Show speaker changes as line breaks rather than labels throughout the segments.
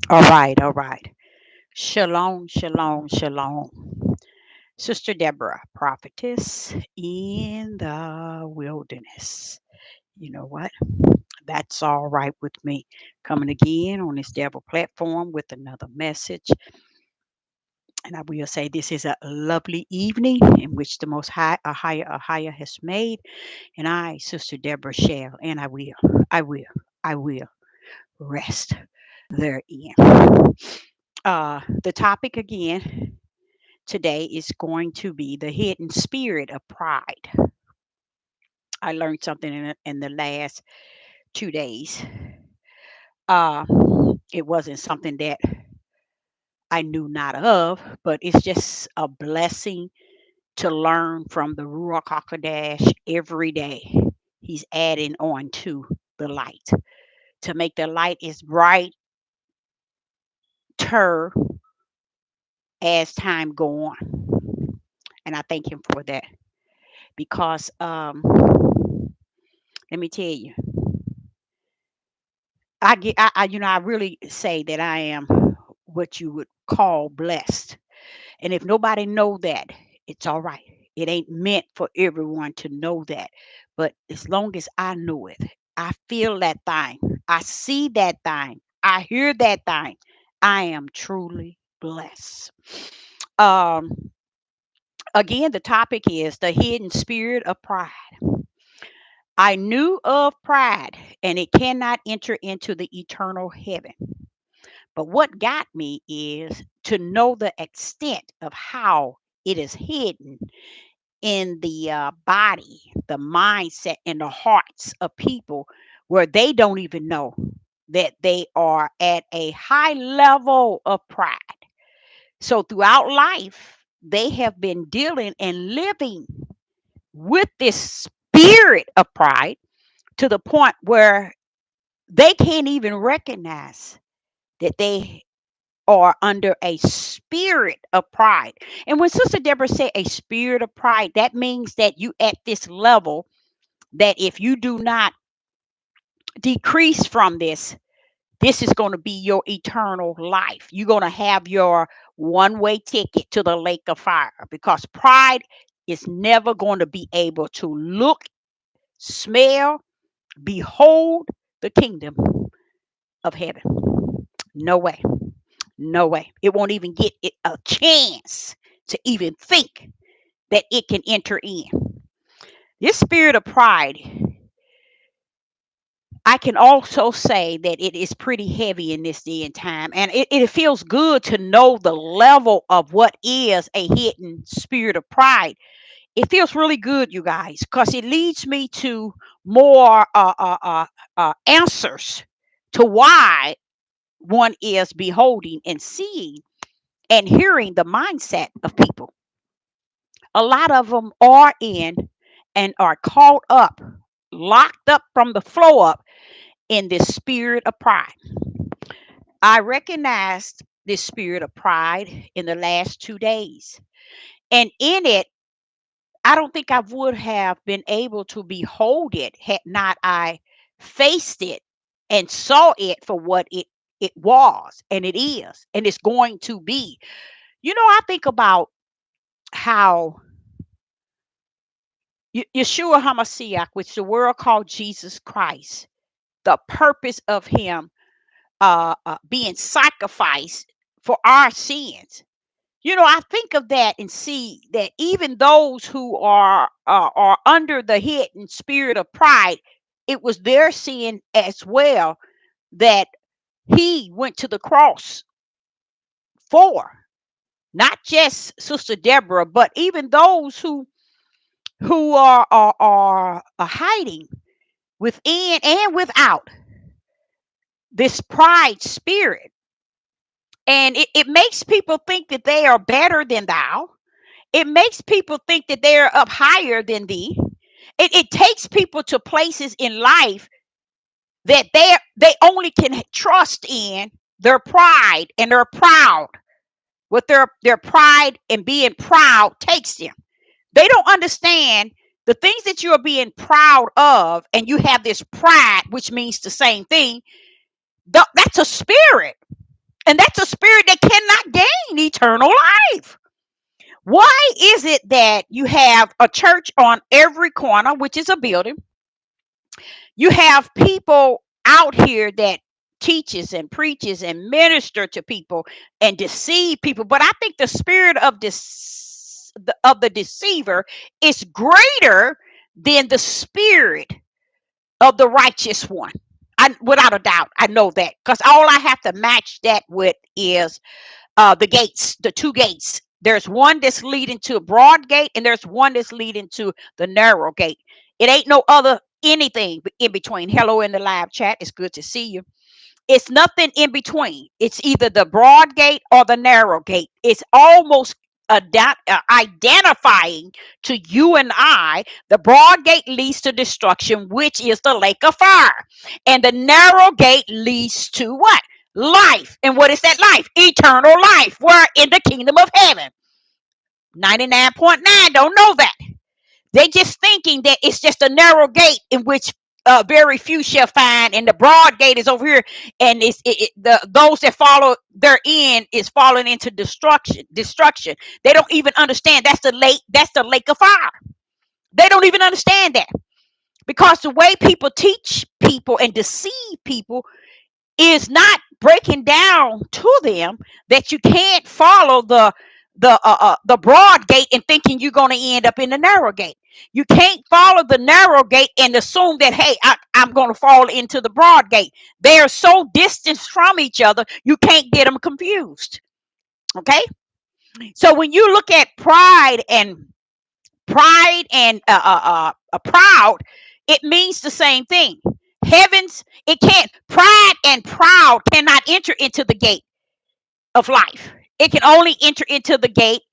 All right, all right. Shalom, shalom, shalom. Sister Deborah, prophetess in the wilderness. You know what? That's all right with me. Coming again on this devil platform with another message. And I will say this is a lovely evening in which the most high, a higher has made. And I, Sister Deborah, shall, and I will, I will rest therein. The topic again today is going to be the hidden spirit of pride. I learned something in the last 2 days. Uh, it wasn't something that I knew not of, but it's just a blessing to learn from the Ruach HaKodesh every day. He's adding on to the light to make the light as brighter as time go on. And I thank him for that because let me tell you, I really say that I am what you would call blessed. And if nobody know that, it's all right. It ain't meant for everyone to know that. But as long as I know it, I feel that thing, I see that thing, I hear that thing, I am truly blessed. Um, Again, the topic is the hidden spirit of pride. I knew of pride, and it cannot enter into the eternal heaven. But what got me is to know the extent of how it is hidden in the body, the mindset, and the hearts of people where they don't even know that they are at a high level of pride. So throughout life, they have been dealing and living with this spirit of pride to the point where they can't even recognize that they are under a spirit of pride. And when Sister Deborah said a spirit of pride, that means that you at this level that if you do not decrease from this is going to be your eternal life. You're going to have your one-way ticket to the lake of fire because pride is never going to be able to look, smell, behold the kingdom of heaven. No way. No way. It won't even get it a chance to even think that it can enter in. This spirit of pride, I can also say that it is pretty heavy in this day and time. And it feels good to know the level of what is a hidden spirit of pride. It feels really good, you guys, because it leads me to more answers to why one is beholding and seeing and hearing the mindset of people. A lot of them are in and are caught up, locked up from the flow up in this spirit of pride. I recognized this spirit of pride in the last 2 days. And in it, I don't think I would have been able to behold it had not I faced it and saw it for what it was and it is and it's going to be. I think about how Yeshua HaMashiach, which the world called Jesus Christ, the purpose of him being sacrificed for our sins. I think of that and see that even those who are under the hidden spirit of pride, it was their sin as well that he went to the cross for. Not just Sister Deborah, but even those who are hiding within and without this pride spirit. And it makes people think that they are better than thou. It makes people think that they're up higher than thee. It takes people to places in life that they only can trust in their pride, and they're proud. What their pride and being proud takes them. They don't understand the things that you are being proud of, and you have this pride, which means the same thing. That's a spirit. And that's a spirit that cannot gain eternal life. Why is it that you have a church on every corner, which is a building? You have people out here that teaches and preaches and minister to people and deceive people. But I think the spirit of the deceiver is greater than the spirit of the righteous one. Without a doubt, I know that, because all I have to match that with is the gates, the two gates. There's one that's leading to a broad gate, and there's one that's leading to the narrow gate. It ain't no other anything in between. Hello in the live chat. It's good to see you. It's nothing in between. It's either the broad gate or the narrow gate. It's almost identifying to you and I. The broad gate leads to destruction, which is the lake of fire. And the narrow gate leads to what? Life. And what is that life? Eternal life. We're in the kingdom of heaven. 99.9 don't know that. They just thinking that it's just a narrow gate in which very few shall find, and the broad gate is over here, and those that follow therein is falling into destruction. Destruction. They don't even understand that's the lake. That's the lake of fire. They don't even understand that, because the way people teach people and deceive people is not breaking down to them that you can't follow the broad gate and thinking you're going to end up in the narrow gate. You can't follow the narrow gate and assume that, hey, I'm going to fall into the broad gate. They are so distant from each other, you can't get them confused. Okay? So when you look at pride and proud, it means the same thing. Heavens, it can't, pride and proud cannot enter into the gate of life. It can only enter into the gate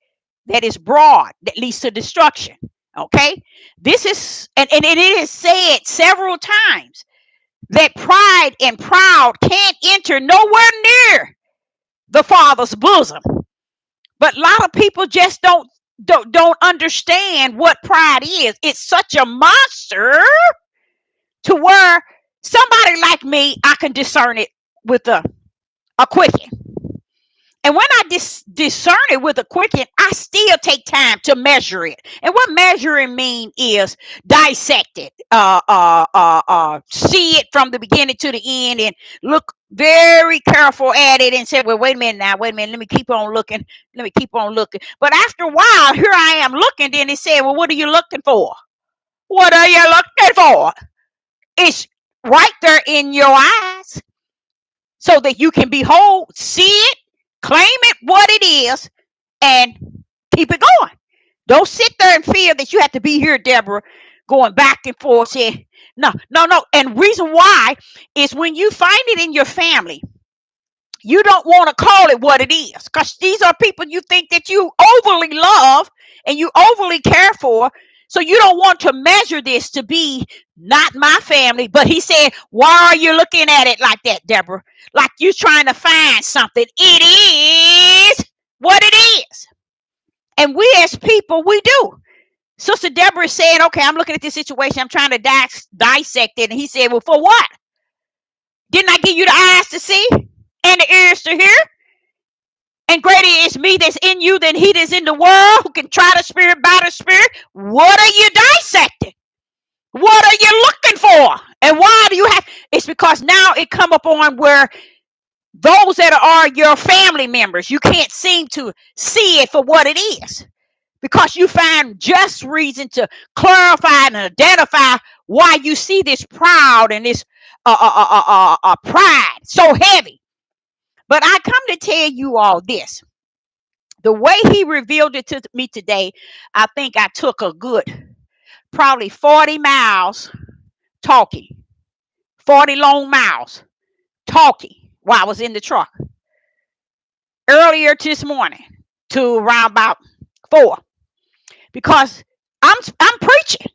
that is broad, that leads to destruction. Okay? This is, and it is said several times that pride and proud can't enter nowhere near the Father's bosom. But a lot of people just don't understand what pride is. It's such a monster to where somebody like me, I can discern it with a quicken. And when I discern it with a quicken, I still take time to measure it. And what measuring mean is dissect it, see it from the beginning to the end, and look very careful at it and say, well, wait a minute now, wait a minute, let me keep on looking, let me keep on looking. But after a while, here I am looking, then it said, well, what are you looking for? What are you looking for? It's right there in your eyes so that you can behold, see it, claim it what it is, and keep it going. Don't sit there and feel that you have to be here, Deborah, going back and forth saying, no, no, no. And reason why is when you find it in your family, you don't want to call it what it is, because these are people you think that you overly love and you overly care for. So you don't want to measure this to be not my family. But he said, why are you looking at it like that, Deborah? Like you're trying to find something. It is what it is. And we as people, we do. Sister Deborah is saying, okay, I'm looking at this situation. I'm trying to dissect it. And he said, well, for what? Didn't I give you the eyes to see and the ears to hear? And greater is me that's in you than he that's in the world, who can try the spirit by the spirit. What are you dissecting? What are you looking for? And why do you have? It's because now it come upon where those that are your family members, you can't seem to see it for what it is, because you find just reason to clarify and identify why you see this proud and this pride so heavy. But I come to tell you all this. The way he revealed it to me today, I think I took a good probably 40 miles talking, 40 long miles talking while I was in the truck earlier this morning to around about 4, because I'm preaching.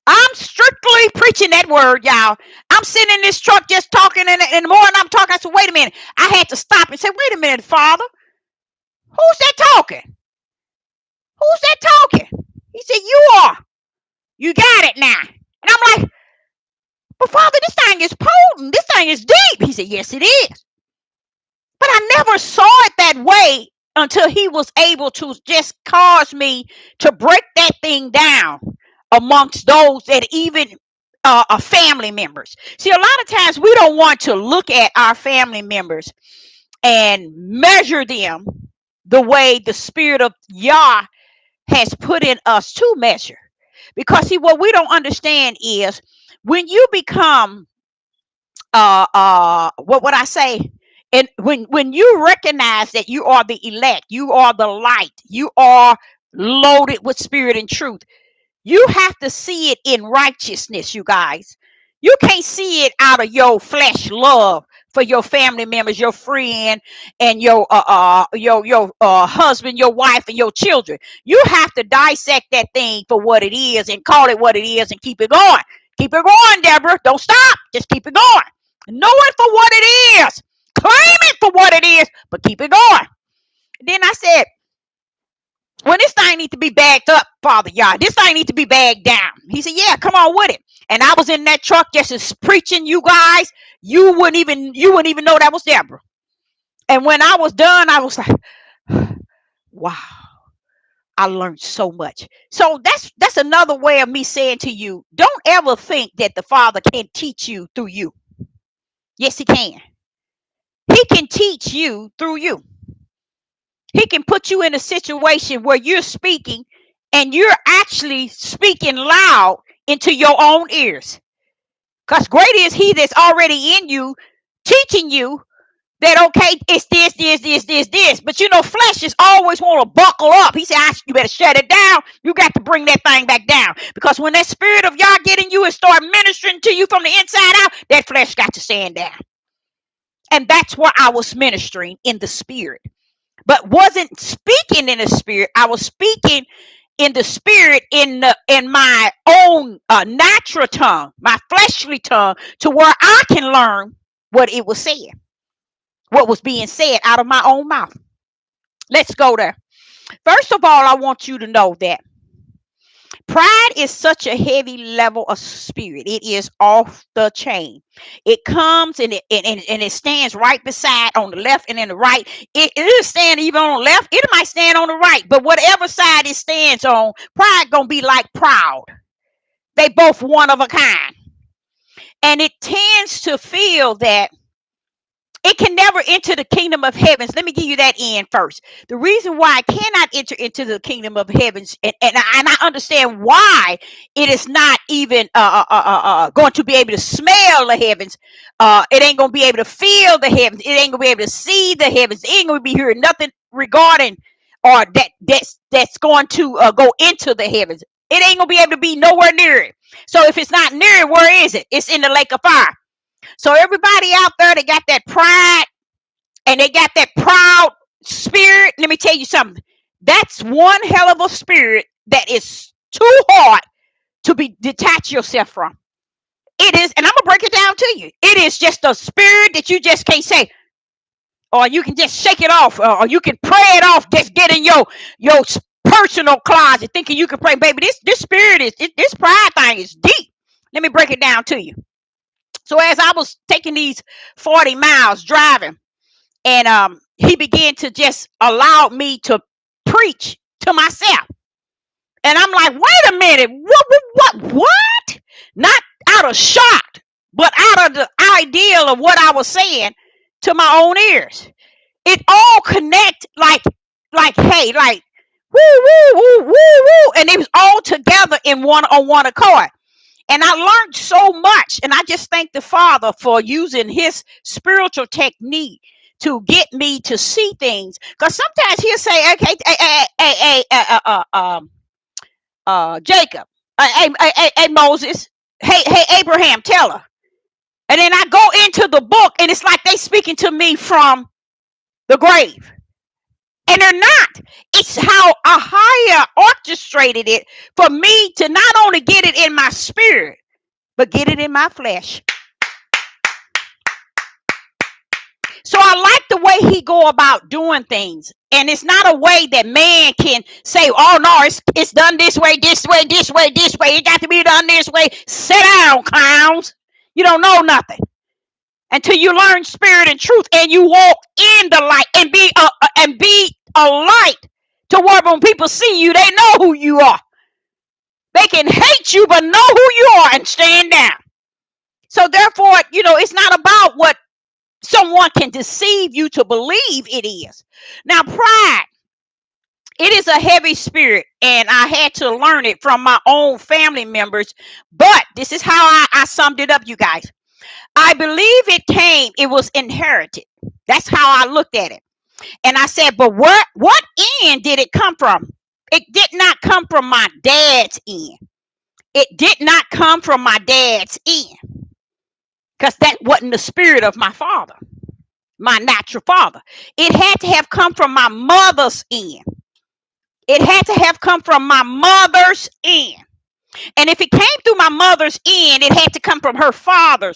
I'm strictly preaching that word, y'all. I'm sitting in this truck just talking, and in the morning I'm talking. I said, wait a minute. I had to stop and say, wait a minute, Father. Who's that talking? Who's that talking? He said, you are. You got it now. And I'm like, but Father, this thing is potent. This thing is deep. He said, yes, it is. But I never pray until he was able to just cause me to break that thing down amongst those that even are family members. See, a lot of times we don't want to look at our family members and measure them the way the Spirit of Yah has put in us to measure. Because see, what we don't understand is when you become what would I say? And when you recognize that you are the elect, you are the light, you are loaded with spirit and truth, you have to see it in righteousness, you guys. You can't see it out of your flesh love for your family members, your friend, and your husband, your wife, and your children. You have to dissect that thing for what it is and call it what it is and keep it going. Keep it going, Deborah. Don't stop. Just keep it going. Know it for what it is. Claim it for what it is, but keep it going. Then I said, well, this thing needs to be bagged up, Father Yah. This thing needs to be bagged down. He said, yeah, come on with it. And I was in that truck just as preaching, you guys. You wouldn't even know that was Deborah. And when I was done, I was like, wow, I learned so much. So that's another way of me saying to you, don't ever think that the Father can't teach you through you. Yes, he can. He can teach you through you. He can put you in a situation where you're speaking and you're actually speaking loud into your own ears. Because great is he that's already in you, teaching you that, okay, it's this. But you know, flesh is always want to buckle up. He said, you better shut it down. You got to bring that thing back down. Because when that Spirit of Yah get in you and start ministering to you from the inside out, that flesh got to stand down. And that's where I was ministering in the Spirit. But wasn't speaking in the Spirit. I was speaking in the Spirit in my own natural tongue, my fleshly tongue, to where I can learn what it was saying, what was being said out of my own mouth. Let's go there. First of all, I want you to know that pride is such a heavy level of spirit. It is off the chain. It comes and it stands right beside on the left and in the right. It'll stand even on the left. It might stand on the right. But whatever side it stands on, pride gonna be like proud. They both one of a kind. And it tends to feel that it can never enter the kingdom of heavens. Let me give you that in first. The reason why I cannot enter into the kingdom of heavens, and I understand why it is not even going to be able to smell the heavens. It ain't going to be able to feel the heavens. It ain't going to be able to see the heavens. It ain't going to be hearing nothing regarding or that's going to go into the heavens. It ain't going to be able to be nowhere near it. So if it's not near it, where is it? It's in the lake of fire. So everybody out there that got that pride and they got that proud spirit, let me tell you something. That's one hell of a spirit that is too hard to be detach yourself from. It is, and I'm gonna break it down to you. It is just a spirit that you just can't say, or you can just shake it off, or you can pray it off. Just get in your personal closet thinking you can pray, baby. This spirit is this pride thing is deep. Let me break it down to you. So as I was taking these 40 miles driving, and he began to just allow me to preach to myself. And I'm like, wait a minute, what? Not out of shock, but out of the ideal of what I was saying to my own ears. It all connect like hey, like woo, woo, woo, woo, woo. And it was all together in one accord. And I learned so much. And I just thank the Father for using his spiritual technique to get me to see things. Because sometimes he'll say, okay, Jacob, hey, Moses, hey, Abraham, tell her. And then I go into the book and it's like they speaking to me from the grave. And they're not. It's how a higher orchestrated it for me to not only get it in my spirit, but get it in my flesh. So I like the way he go about doing things. And it's not a way that man can say, oh, no, it's done this way, this way, this way, this way. It got to be done this way. Sit down, clowns. You don't know nothing. until you learn spirit and truth, and you walk in the light and be a light to where when people see you, they know who you are. They can hate you, but know who you are and stand down. So therefore, it's not about what someone can deceive you to believe it is. Now, pride, it is a heavy spirit, and I had to learn it from my own family members. But this is how I summed it up, you guys. I believe it was inherited. That's how I looked at it. And I said, but what end did it come from? It did not come from my dad's end. It did not come from my dad's end, because that wasn't the spirit of my father, my natural father. It had to have come from my mother's end. It had to have come from my mother's end. And if it came through my mother's end, it had to come from her father,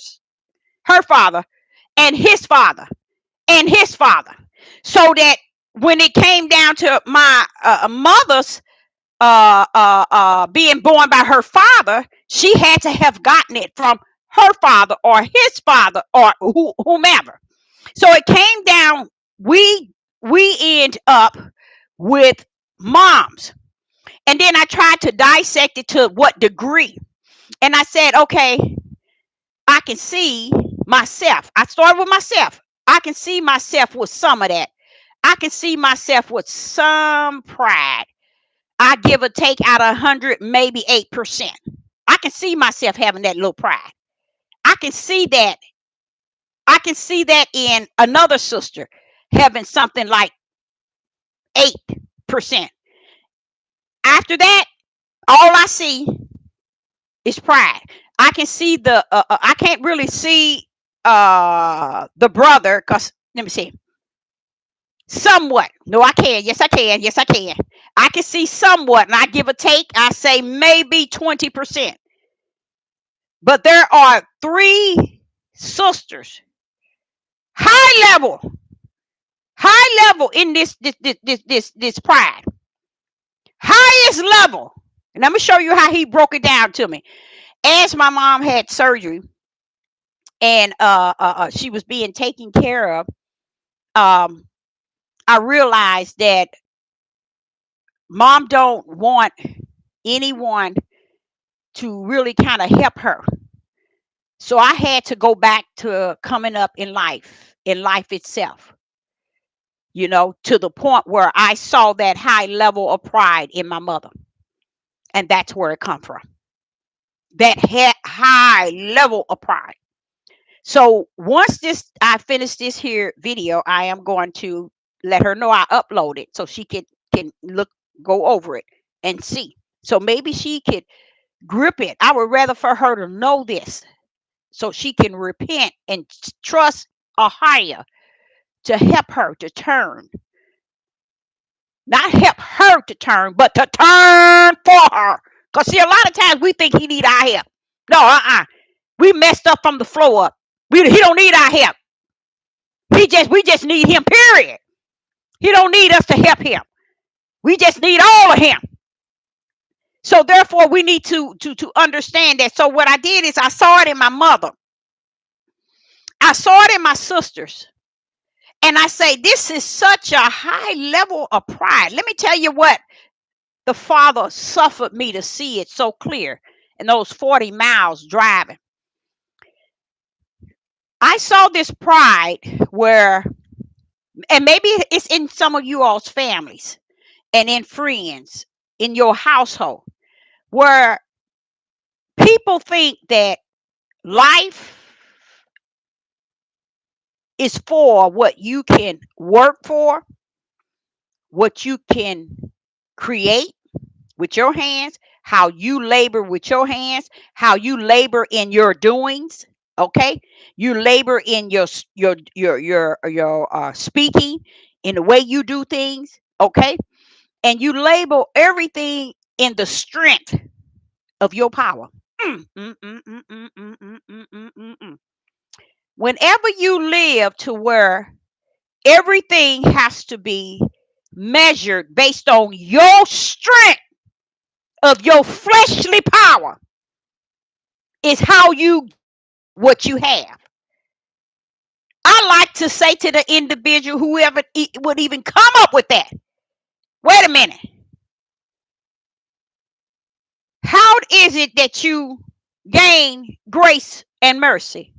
and his father, and his father. So that when it came down to my mother's being born by her father, she had to have gotten it from her father or his father or whomever. So it came down. We end up with moms, and then I tried to dissect it to what degree. And I said, okay, I can see myself. I started with myself. I can see myself with some of that. I can see myself with some pride. I give or take out of 100, maybe 8%. I can see myself having that little pride. I can see that. I can see that in another sister having something like 8%. After that, all I see is pride. I can see I can't really see the brother, because let me see. Somewhat. No, I can. Yes, I can. Yes, I can. I can see somewhat, and I give a take. I say maybe 20%. But there are three sisters, high level in this pride, highest level. And let me show you how he broke it down to me. As my mom had surgery, and she was being taken care of, um, I realized that mom don't want anyone to really kind of help her. So I had to go back to coming up in life itself, to the point where I saw that high level of pride in my mother. And that's where it come from. That high level of pride. So once I finish this here video, I am going to let her know I upload it so she can go over it and see. So maybe she could grip it. I would rather for her to know this so she can repent and trust a higher to help her to turn. Not help her to turn, but to turn for her. Because see, a lot of times we think he need our help. No, we messed up from the flow up. He don't need our help. We just need him, period. He don't need us to help him. We just need all of him. So therefore, we need to understand that. So what I did is I saw it in my mother. I saw it in my sisters. And I say, this is such a high level of pride. Let me tell you what the Father suffered me to see it so clear in those 40 miles driving. I saw this pride where, and maybe it's in some of you all's families and in friends, in your household, where people think that life is for what you can work for, what you can create with your hands, how you labor with your hands, how you labor in your doings. Okay, you labor in your speaking, in the way you do things. Okay, and you label everything in the strength of your power. Whenever you live to where everything has to be measured based on your strength of your fleshly power, is how you what you have. I like to say to the individual, whoever would even come up with that, wait a minute. How is it that you gain grace and mercy?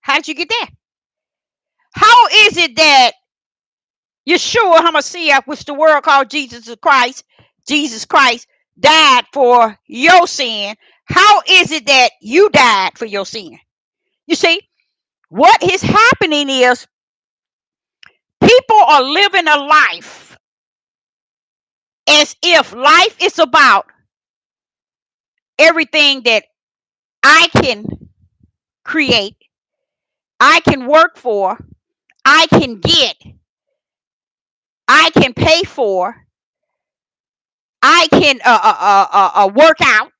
How did you get that? How is it that Yeshua HaMashiach, which the world called Jesus Christ, died for your sin? How is it that you died for your sin? You see, what is happening is people are living a life as if life is about everything that I can create, I can work for, I can get, I can pay for, I can work out,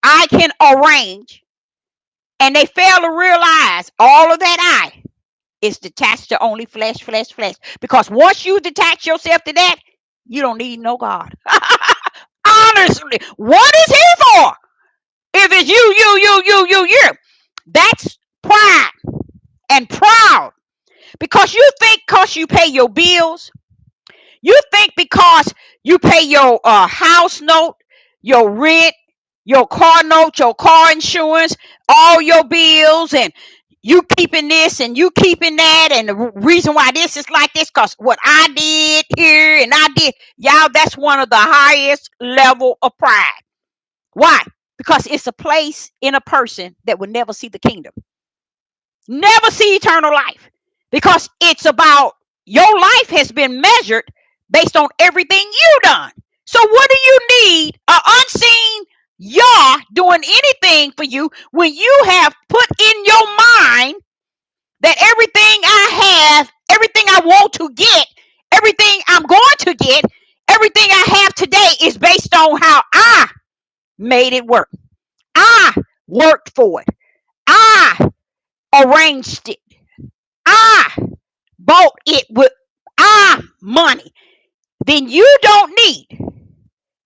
I can arrange, and they fail to realize all of that I is detached to only flesh, flesh, flesh. Because once you detach yourself to that, you don't need no God. Honestly, what is he for? If it's you. That's pride and proud. Because you think because you pay your bills, you think because you pay your house note, your rent, your car note, your car insurance, all your bills, and you keeping this and you keeping that, and the reason why this is like this because what I did here and I did, y'all, that's one of the highest level of pride. Why? Because it's a place in a person that will never see the kingdom, never see eternal life, because it's about your life has been measured based on everything you done. So what do you need an unseen Yah doing anything for you when you have put in your mind that everything I have, everything I want to get, everything I'm going to get, everything I have today is based on how I made it work. I worked for it. I arranged it. I bought it with our money. Then you don't need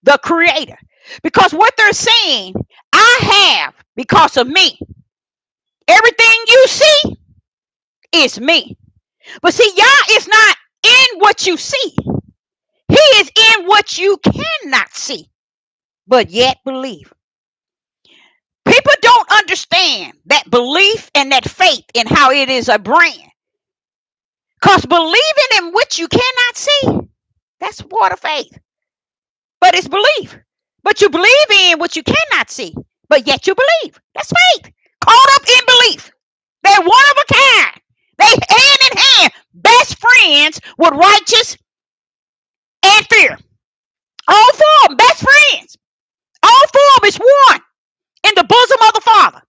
the creator. Because what they're saying, I have because of me. Everything you see is me. But see, Yah is not in what you see. He is in what you cannot see, but yet believe. People don't understand that belief and that faith and how it is a brand. Because believing in what you cannot see, that's water faith. But it's belief. But you believe in what you cannot see, but yet you believe. That's faith. Caught up in belief. They're one of a kind. They hand in hand, best friends with righteous and fear. All four of them, best friends. All four of them is one in the bosom of the Father.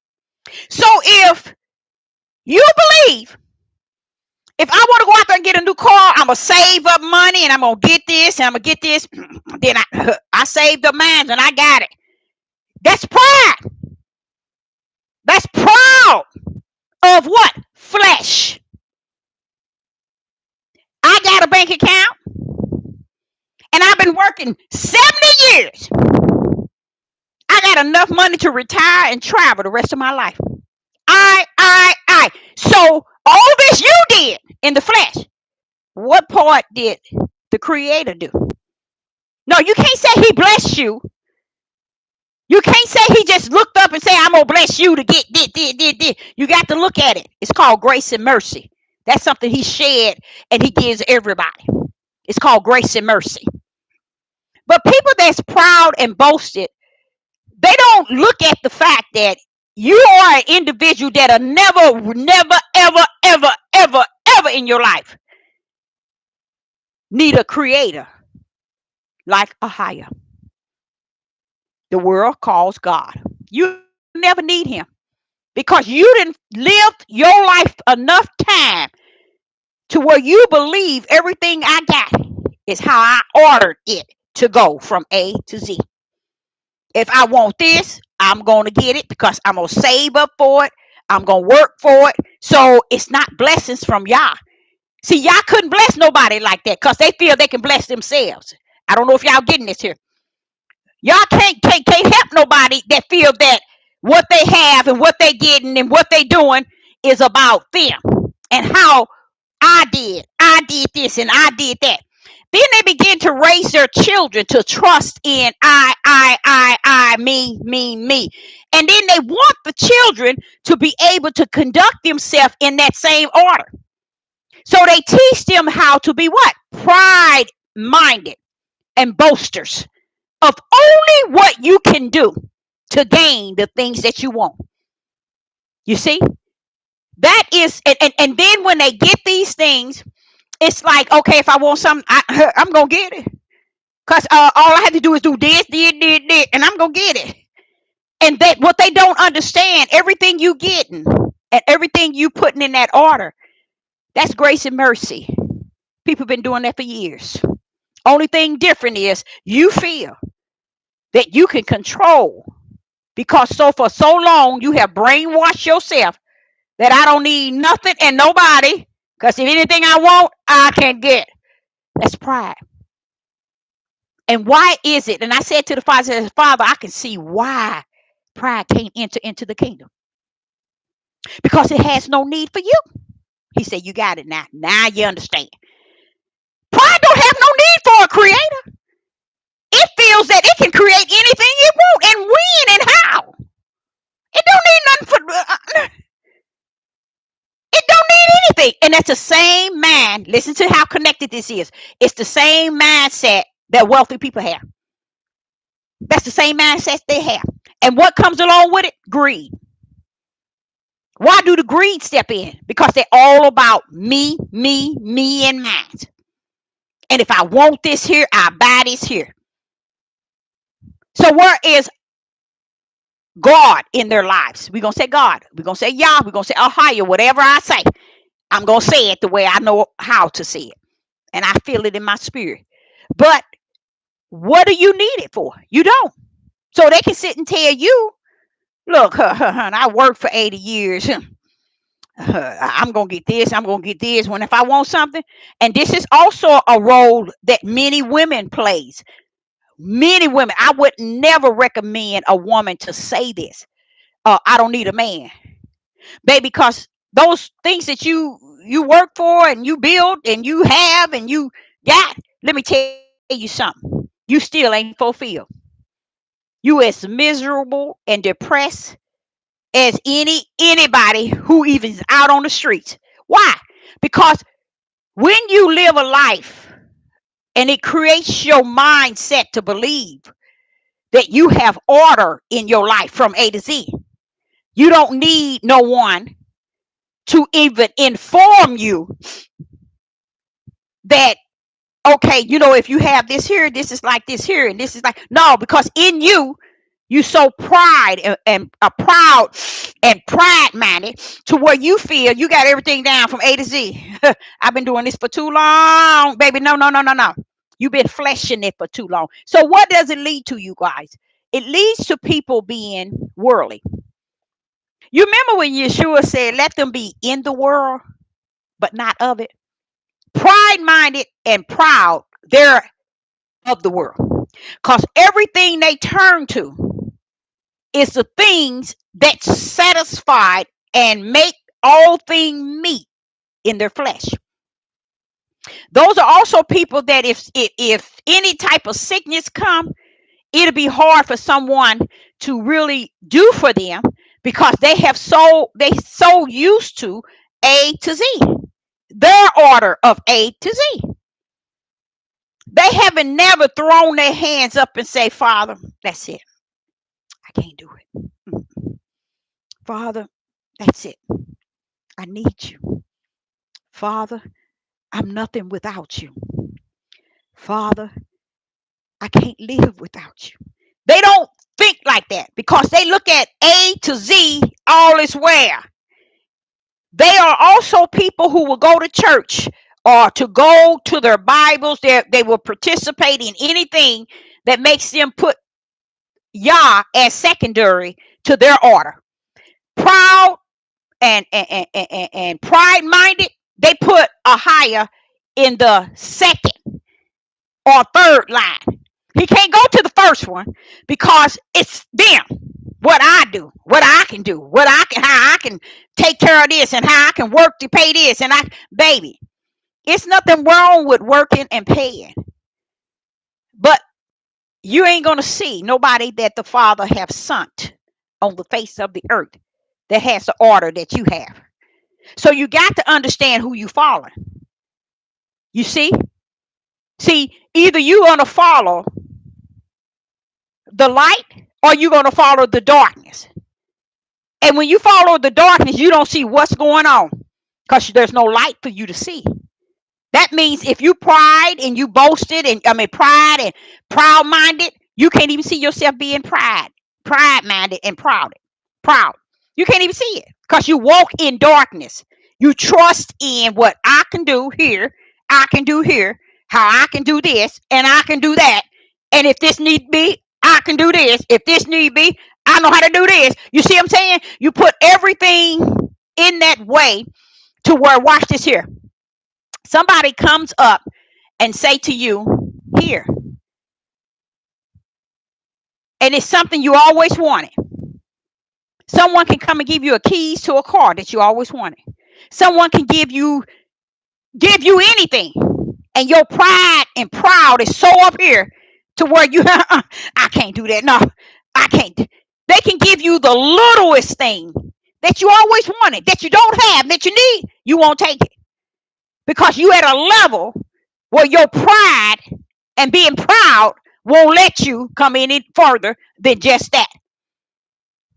So if you believe, if I want to go out there and get a new car, I'm going to save up money and I'm going to get this and I'm going to get this. Then I saved up mine and I got it. That's pride. That's proud of what? Flesh. I got a bank account and I've been working 70 years. I got enough money to retire and travel the rest of my life. I. So all this you did in the flesh, what part did the creator do? No, you can't say he blessed you. You can't say he just looked up and say, I'm going to bless you to get this. You got to look at it. It's called grace and mercy. That's something he shed and he gives everybody. It's called grace and mercy. But people that's proud and boasted, they don't look at the fact that you are an individual that are never in your life need a creator like a higher. The world calls God. You never need him because you didn't live your life enough time to where you believe everything I got is how I ordered it to go from A to Z. If I want this, I'm going to get it because I'm going to save up for it. I'm going to work for it. So it's not blessings from Yah. See, Yah couldn't bless nobody like that because they feel they can bless themselves. I don't know if y'all getting this here. Y'all can't help nobody that feel that what they have and what they getting and what they doing is about them and how I did this and I did that. Then they begin to raise their children to trust in me. And then they want the children to be able to conduct themselves in that same order. So they teach them how to be what? Pride minded and boasters of only what you can do to gain the things that you want. You see? That is, and then when they get these things, it's like, okay, if I want something, I'm going to get it. Because all I have to do is do this, and I'm going to get it. And that what they don't understand, everything you getting and everything you putting in that order, that's grace and mercy. People been doing that for years. Only thing different is you feel that you can control because so for so long you have brainwashed yourself that I don't need nothing and nobody because if anything I want, I can get. That's pride. And why is it? And I said to the Father, I can see why pride can't enter into the kingdom because it has no need for you. He said, you got it now. Now you understand. Pride don't have no need for a creator. It feels that it can create anything it wants and when and how. It don't need nothing for. It don't need anything. And that's the same mind. Listen to how connected this is. It's the same mindset that wealthy people have. That's the same mindset they have. And what comes along with it? Greed. Why do the greed step in? Because they're all about me, and mine. And if I want this here, I buy this here. So where is God in their lives? We're going to say God. We're going to say Yah. We're going to say Ahaya. Whatever I say, I'm going to say it the way I know how to say it. And I feel it in my spirit. But what do you need it for? You don't. So they can sit and tell you, look, I worked for 80 years. I'm going to get this. I'm going to get this. When if I want something. And this is also a role that many women plays. Many women. I would never recommend a woman to say this. I don't need a man. Baby, because those things that you work for and you build and you have and you got, let me tell you something. You still ain't fulfilled. You as miserable and depressed as anybody who even is out on the streets. Why? Because when you live a life and it creates your mindset to believe that you have order in your life from A to Z, you don't need no one to even inform you that, okay, if you have this here, this is like this here, and this is like, no, because in you so proud and pride minded to where you feel you got everything down from A to Z. I've been doing this for too long, baby. No. You've been fleshing it for too long. So what does it lead to, you guys? It leads to people being worldly. You remember when Yeshua said, let them be in the world, but not of it? Pride minded and proud, they're of the world. Because everything they turn to is the things that satisfy and make all things meet in their flesh. Those are also people that if any type of sickness come, it'll be hard for someone to really do for them because they so used to A to Z, their order of A to Z. They haven't never thrown their hands up and say, Father, that's it. I can't do it. Father, that's it. I need you. Father, I'm nothing without you. Father, I can't live without you. They don't think like that because they look at A to Z, all is where. They are also people who will go to church or to go to their Bibles. They will participate in anything that makes them put Yah as secondary to their order. Proud and pride minded, they put a higher in the second or third line. He can't go to the first one because it's them. what I do, what I can do, how I can take care of this, and how I can work to pay this. And baby, it's nothing wrong with working and paying, but you ain't gonna see nobody that the Father have sent on the face of the earth that has the order that you have. So you got to understand who you following. You see, either you gonna follow the light or you gonna follow the darkness. And when you follow the darkness, you don't see what's going on because there's no light for you to see. That means if you pride and you boasted, and pride and proud minded, you can't even see yourself being pride minded and proud. You can't even see it because you walk in darkness. You trust in what I can do here, I can do here, how I can do this, and I can do that. And if this need be, I can do this. If this need be, I know how to do this. You see what I'm saying? You put everything in that way to where, watch this here. Somebody comes up and say to you, here, and it's something you always wanted. Someone can come and give you a keys to a car that you always wanted. Someone can give you anything, and your pride and proud is so up here to where you I can't do that. No, I can't. They can give you the littlest thing that you always wanted, that you don't have, that you need. You won't take it because you at a level where your pride and being proud won't let you come any further than just that.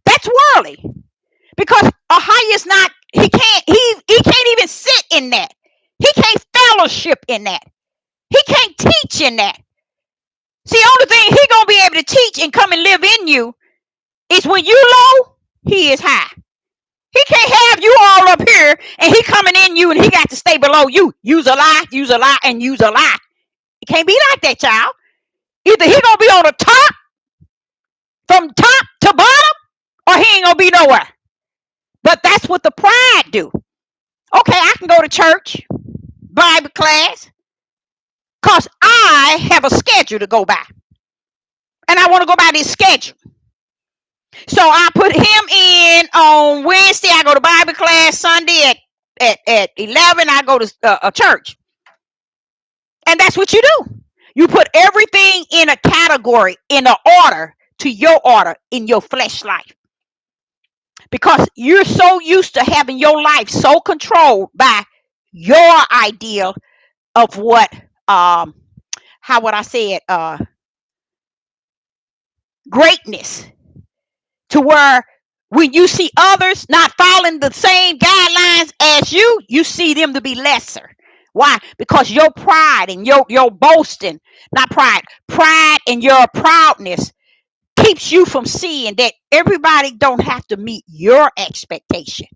That's worldly because a high is not. He can't even sit in that. He can't fellowship in that. He can't teach in that. See, the only thing he gonna be able to teach and come and live in you is when you low, he is high. He can't have you all up here and he coming in you and he got to stay below you. Use a lie, and use a lie. It can't be like that, child. Either he gonna be on the top, from top to bottom, or he ain't gonna be nowhere. But that's what the pride do. Okay, I can go to church, Bible class, because I have a schedule to go by. And I want to go by this schedule. So I put him in on Wednesday. I go to Bible class. Sunday at 11, I go to a church. And that's what you do. You put everything in a category, in an order to your order in your flesh life. Because you're so used to having your life so controlled by your idea of what, how would I say it, greatness, to where when you see others not following the same guidelines as you see them to be lesser. Why? Because your pride and your boasting, not pride and your proudness keeps you from seeing that everybody don't have to meet your expectation.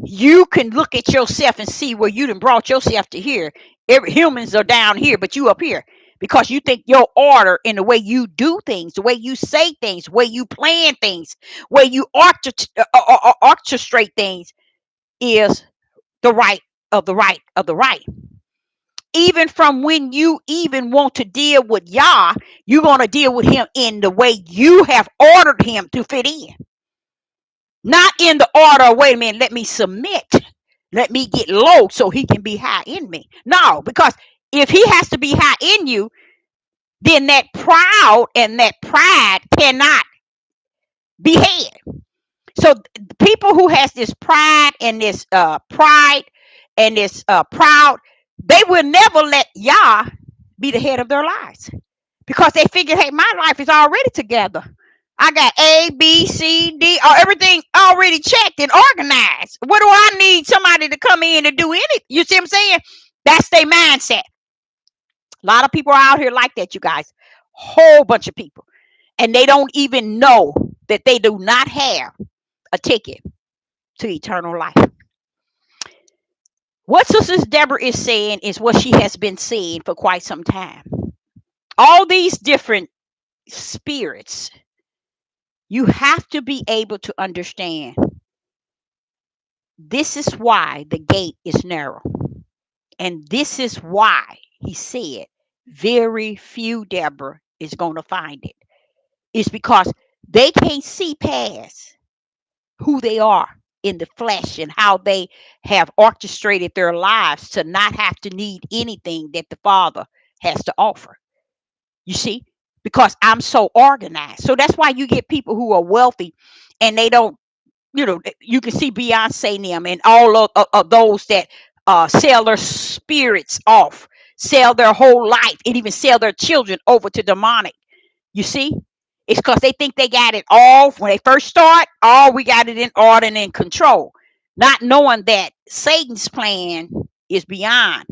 You can look at yourself and see where you done brought yourself to here. Humans are down here, but you up here because you think your order in the way you do things, the way you say things, the way you plan things, the way you orchestrate things is the right of the right of the right. Even from when you even want to deal with Yah, you're going to deal with him in the way you have ordered him to fit in. Not in the order, wait a minute, let me submit. Let me get low so he can be high in me. No, because if he has to be high in you, then that proud and that pride cannot be had. So people who has this pride and this proud, they will never let Yah be the head of their lives because they figure, hey, my life is already together. I got A, B, C, D, or everything already checked and organized. What do I need somebody to come in and do anything? You see what I'm saying? That's their mindset. A lot of people are out here like that, you guys. Whole bunch of people. And they don't even know that they do not have a ticket to eternal life. What Sister Deborah is saying is what she has been saying for quite some time. All these different spirits, you have to be able to understand this is why the gate is narrow. And this is why he said very few, Deborah, is going to find it. is because they can't see past who they are in the flesh and how they have orchestrated their lives to not have to need anything that the Father has to offer. You see, because I'm so organized. So that's why you get people who are wealthy and they don't, you can see Beyonce and them and all of those that sell their spirits off, sell their whole life, and even sell their children over to demonic. You see, it's because they think they got it all when they first start. All we got it in order and in control, not knowing that Satan's plan is beyond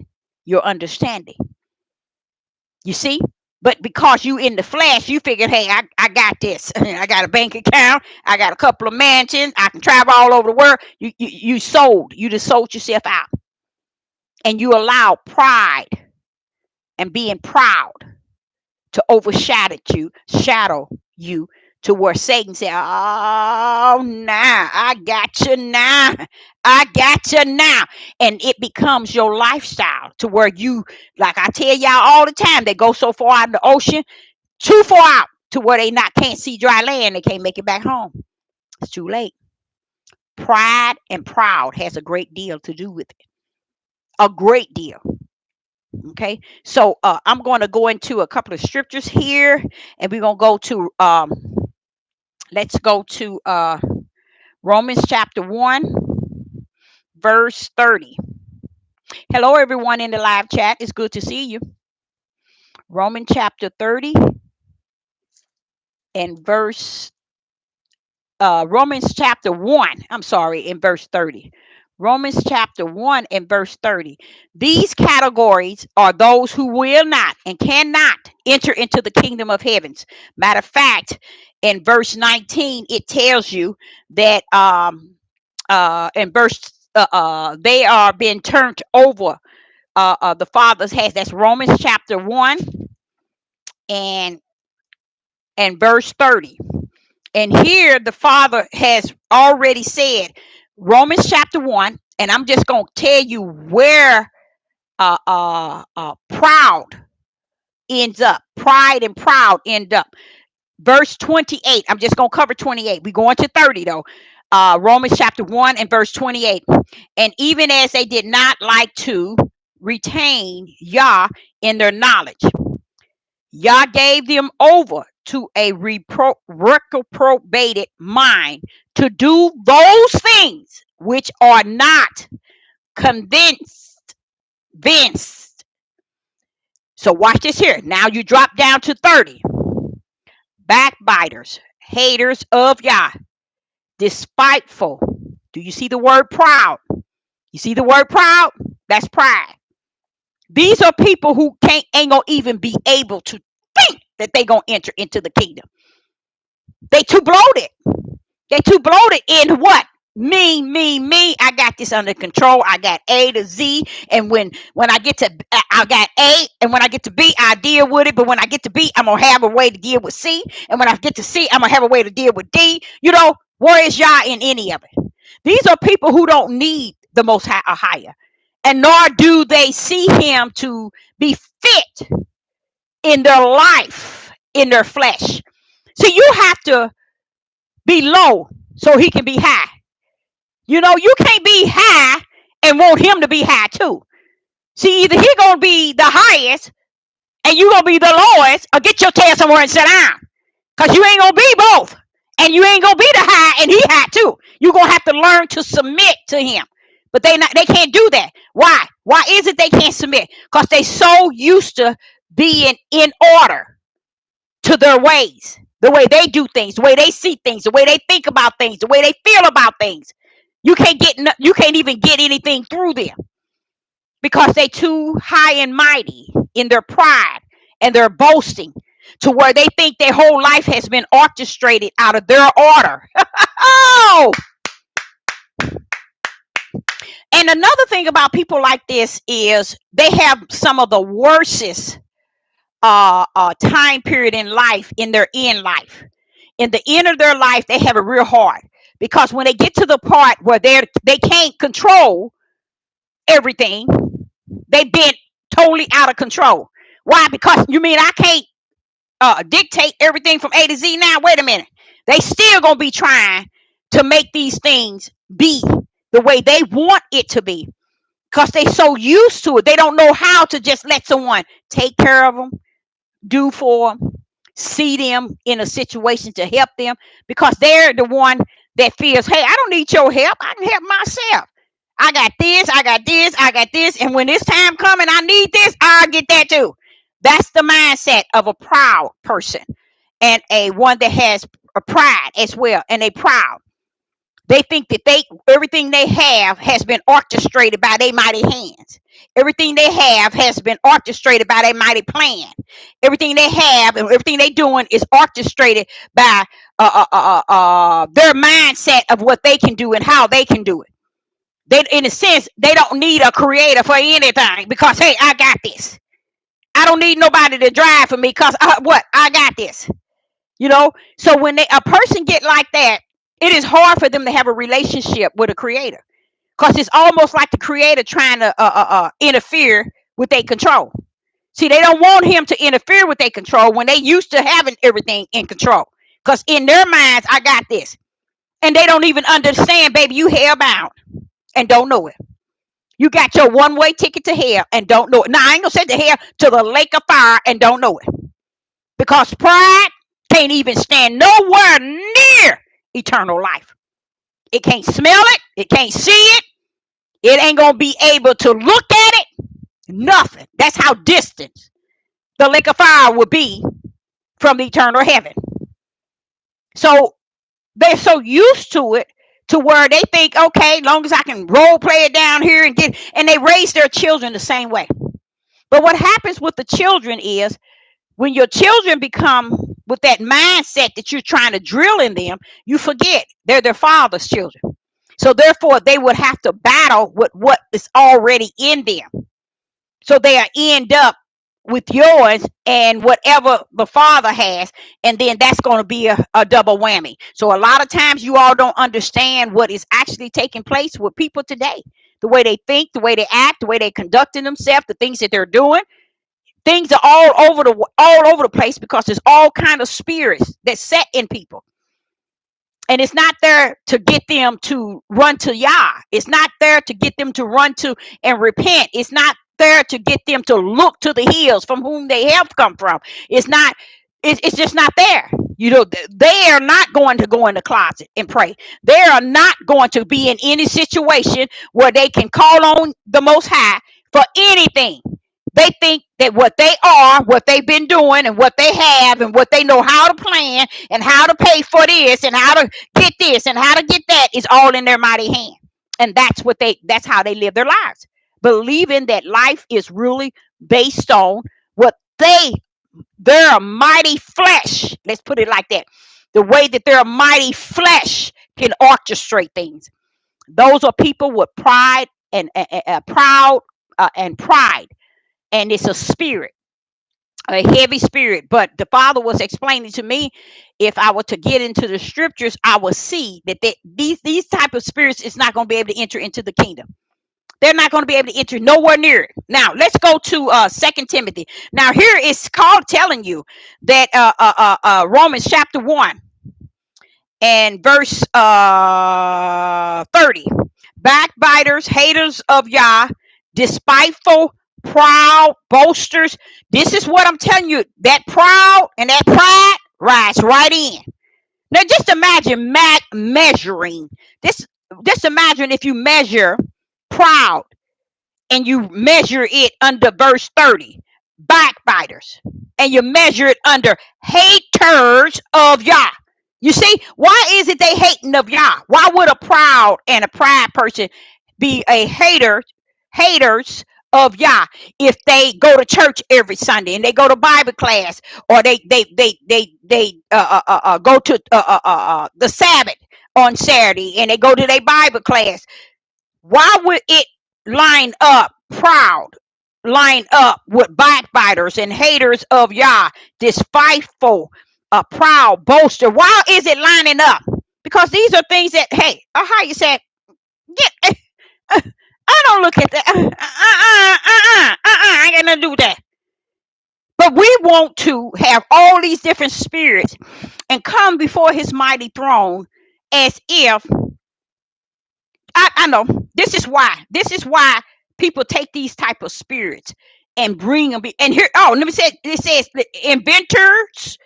your understanding. You see? But because you in the flesh, you figured, hey, I got this. I got a bank account. I got a couple of mansions. I can travel all over the world. You sold. You just sold yourself out. And you allow pride and being proud to shadow you to where Satan said, oh, now I got you now. I got you now. And it becomes your lifestyle to where you, like I tell y'all all the time, they go so far out in the ocean, too far out to where they not can't see dry land. They can't make it back home. It's too late. Pride and proud has a great deal to do with it. A great deal. Okay, so I'm going to go into a couple of scriptures here, and we're going to go to let's go to Romans chapter 1 verse 30. Hello everyone in the live chat, it's good to see you. Romans chapter 30 and verse Romans chapter 1, I'm sorry, in verse 30. Romans chapter 1 and verse 30. These categories are those who will not and cannot enter into the kingdom of heavens. Matter of fact, in verse 19, it tells you that in verse they are being turned over. The Father's has, that's Romans chapter 1 and verse 30. And here the Father has already said, Romans chapter 1, and I'm just going to tell you where proud ends up. Pride and proud end up. Verse 28. I'm just going to cover 28. We're going to 30 though. Romans chapter 1 and verse 28. And even as they did not like to retain Yah in their knowledge, Yah gave them over to a reprobated mind to do those things which are not convinced. So watch this here. Now you drop down to 30. Backbiters, haters of Yah, despiteful. Do you see the word proud? You see the word proud? That's pride. These are people who ain't gonna even be able to think that they gonna enter into the kingdom. They too bloated. They too bloated in what? Me. I got this under control. I got A to Z. And when I get to, I got A. And when I get to B, I deal with it. But when I get to B, I'm going to have a way to deal with C. And when I get to C, I'm going to have a way to deal with D. Where is Yah in any of it? These are people who don't need the Most High or higher. And nor do they see him to be fit in their life, in their flesh. So you have to be low so he can be high. You can't be high and want him to be high too. See, either he gonna be the highest and you gonna be the lowest, or get your tail somewhere and sit down. Cause you ain't gonna be both. And you ain't gonna be the high and he high too. You're gonna have to learn to submit to him. But they can't do that. Why? Why is it they can't submit? Because they so used to being in order to their ways, the way they do things, the way they see things, the way they think about things, the way they feel about things. You can't even get anything through them because they too high and mighty in their pride and their boasting to where they think their whole life has been orchestrated out of their order. Oh! And another thing about people like this is they have some of the worstest time period in life in their end life. In the end of their life, they have it real hard because when they get to the part where they can't control everything, they've been totally out of control. Why? Because you mean I can't dictate everything from A to Z now? Wait a minute. They still gonna be trying to make these things be the way they want it to be because they so used to it. They don't know how to just let someone take care of them, do for them, see them in a situation to help them because they're the one that feels, hey, I don't need your help. I can help myself. I got this, I got this, I got this. And when this time comes and I need this, I'll get that too. That's the mindset of a proud person and a one that has a pride as well. And they proud. They think that everything they have has been orchestrated by their mighty hands. Everything they have has been orchestrated by their mighty plan. Everything they have and everything they doing is orchestrated by their mindset of what they can do and how they can do it. They, in a sense, they don't need a creator for anything because hey, I got this. I don't need nobody to drive for me because what? I got this. You know. So when a person get like that, it is hard for them to have a relationship with a creator because it's almost like the creator trying to interfere with their control. See, they don't want him to interfere with their control when they used to having everything in control. Because in their minds, I got this. And they don't even understand, baby, you hellbound and don't know it. You got your one-way ticket to hell and don't know it. Now, I ain't going to say to hell, to the lake of fire and don't know it. Because pride can't even stand nowhere near eternal life. It can't smell it. It can't see it. It ain't going to be able to look at it. Nothing. That's how distant the lake of fire will be from the eternal heaven. So they're so used to it to where they think, okay, long as I can role play it down here and they raise their children the same way. But what happens with the children is when your children become with that mindset that you're trying to drill in them, you forget they're their father's children. So therefore, they would have to battle with what is already in them. So they end up with yours and whatever the father has, and then that's going to be a double whammy. So a lot of times you all don't understand what is actually taking place with people today. The way they think, the way they act, the way they conducting themselves, the things that they're doing. Things are all over the place because there's all kind of spirits that set in people. And it's not there to get them to run to Yah. It's not there to get them to run to and repent. It's not there to get them to look to the hills from whom they help come from. It's not. It's just not there. You know, they are not going to go in the closet and pray. They are not going to be in any situation where they can call on the Most High for anything. They think that what they are, what they've been doing, and what they have, and what they know how to plan, and how to pay for this, and how to get this, and how to get that is all in their mighty hand. And that's how they live their lives. Believing that life is really based on what their mighty flesh, let's put it like that, the way that their mighty flesh can orchestrate things. Those are people with pride and proud and pride. And it's a spirit, a heavy spirit. But the Father was explaining to me, if I were to get into the scriptures, I would see that these type of spirits is not going to be able to enter into the kingdom. They're not going to be able to enter nowhere near it. Now, let's go to 2 Timothy. Now, here it's called telling you that Romans chapter 1 and verse 30. Backbiters, haters of Yah, despiteful, proud, boasters. This is what I'm telling you. That proud and that pride rides right in. Now, just imagine measuring this. Just imagine if you measure proud and you measure it under verse 30, backbiters, and you measure it under haters of Yah. You see, why is it they hating of Yah? Why would a proud and a pride person be a haters of Yah if they go to church every Sunday and they go to Bible class, or they go to the Sabbath on Saturday and they go to their Bible class? Why would it line up with backbiters and haters of Yah, despiteful, proud, boaster? Why is it lining up? Because these are things that, hey, how you said, get, I don't look at that. I ain't got nothing to do with that. But we want to have all these different spirits and come before his mighty throne as if I know this is why people take these type of spirits and bring them and here let me say it says the inventors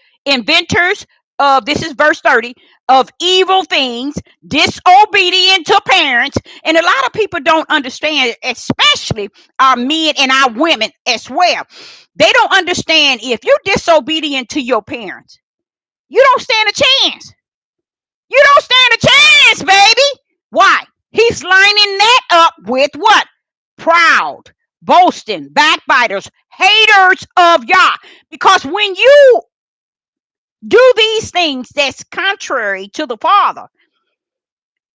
of this is verse 30 of evil things, disobedient to parents. And a lot of people don't understand, especially our men and our women as well. They don't understand if you're disobedient to your parents, you don't stand a chance. You don't stand a chance, baby. Why? He's lining that up with what? Proud, boasting, backbiters, haters of Yah. Because when you do these things that's contrary to the Father,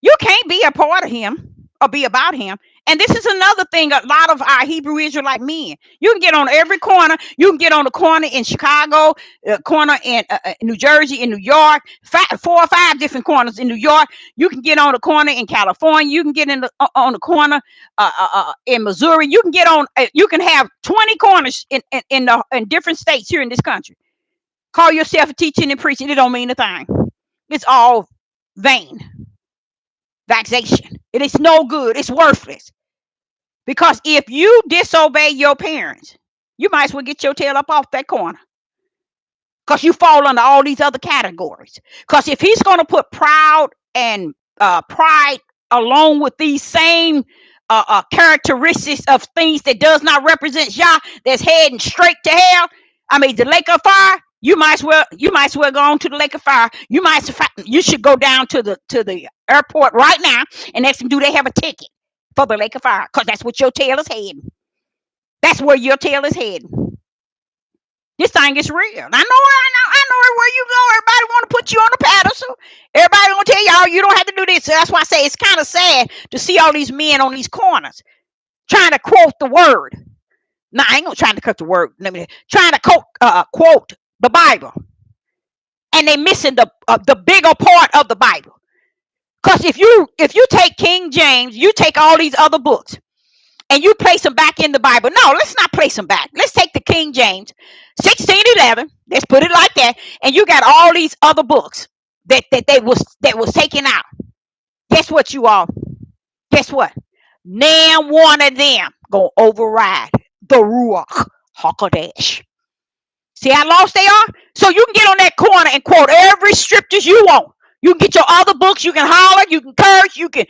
you can't be a part of him or be about him. And this is another thing, a lot of our Hebrew Israelite men. You can get on every corner. You can get on the corner in Chicago, corner in New Jersey, in New York, 4 or 5 different corners in New York. You can get on the corner in California. You can get on the corner in Missouri. You can get on. You can have 20 corners in different states here in this country. Call yourself a teaching and preaching. It don't mean a thing. It's all vain. Vexation. It is no good. It's worthless. Because if you disobey your parents, you might as well get your tail up off that corner. Because you fall under all these other categories. Because if he's going to put proud and pride along with these same characteristics of things that does not represent Yah, that's heading straight to hell, I mean the lake of fire, you might as well go on to the lake of fire. You should go down to the airport right now and ask them, do they have a ticket for the lake of fire? Because that's what your tail is heading. That's where your tail is heading. This thing is real. I know where you go. Everybody want to put you on the pedestal. Everybody want to tell y'all you don't have to do this. So that's why I say it's kind of sad to see all these men on these corners trying to quote the word. No, I ain't gonna try to cut the word. Trying to quote the Bible, and they missing the bigger part of the Bible. Because if you take King James, you take all these other books, and you place them back in the Bible. No, let's not place them back. Let's take the King James, 1611. Let's put it like that. And you got all these other books that was taken out. Guess what, you all? Guess what? Now one of them gonna override the Ruach HaKodesh. See how lost they are? So you can get on that corner and quote every scriptures you want. You can get your other books. You can holler. You can curse. You can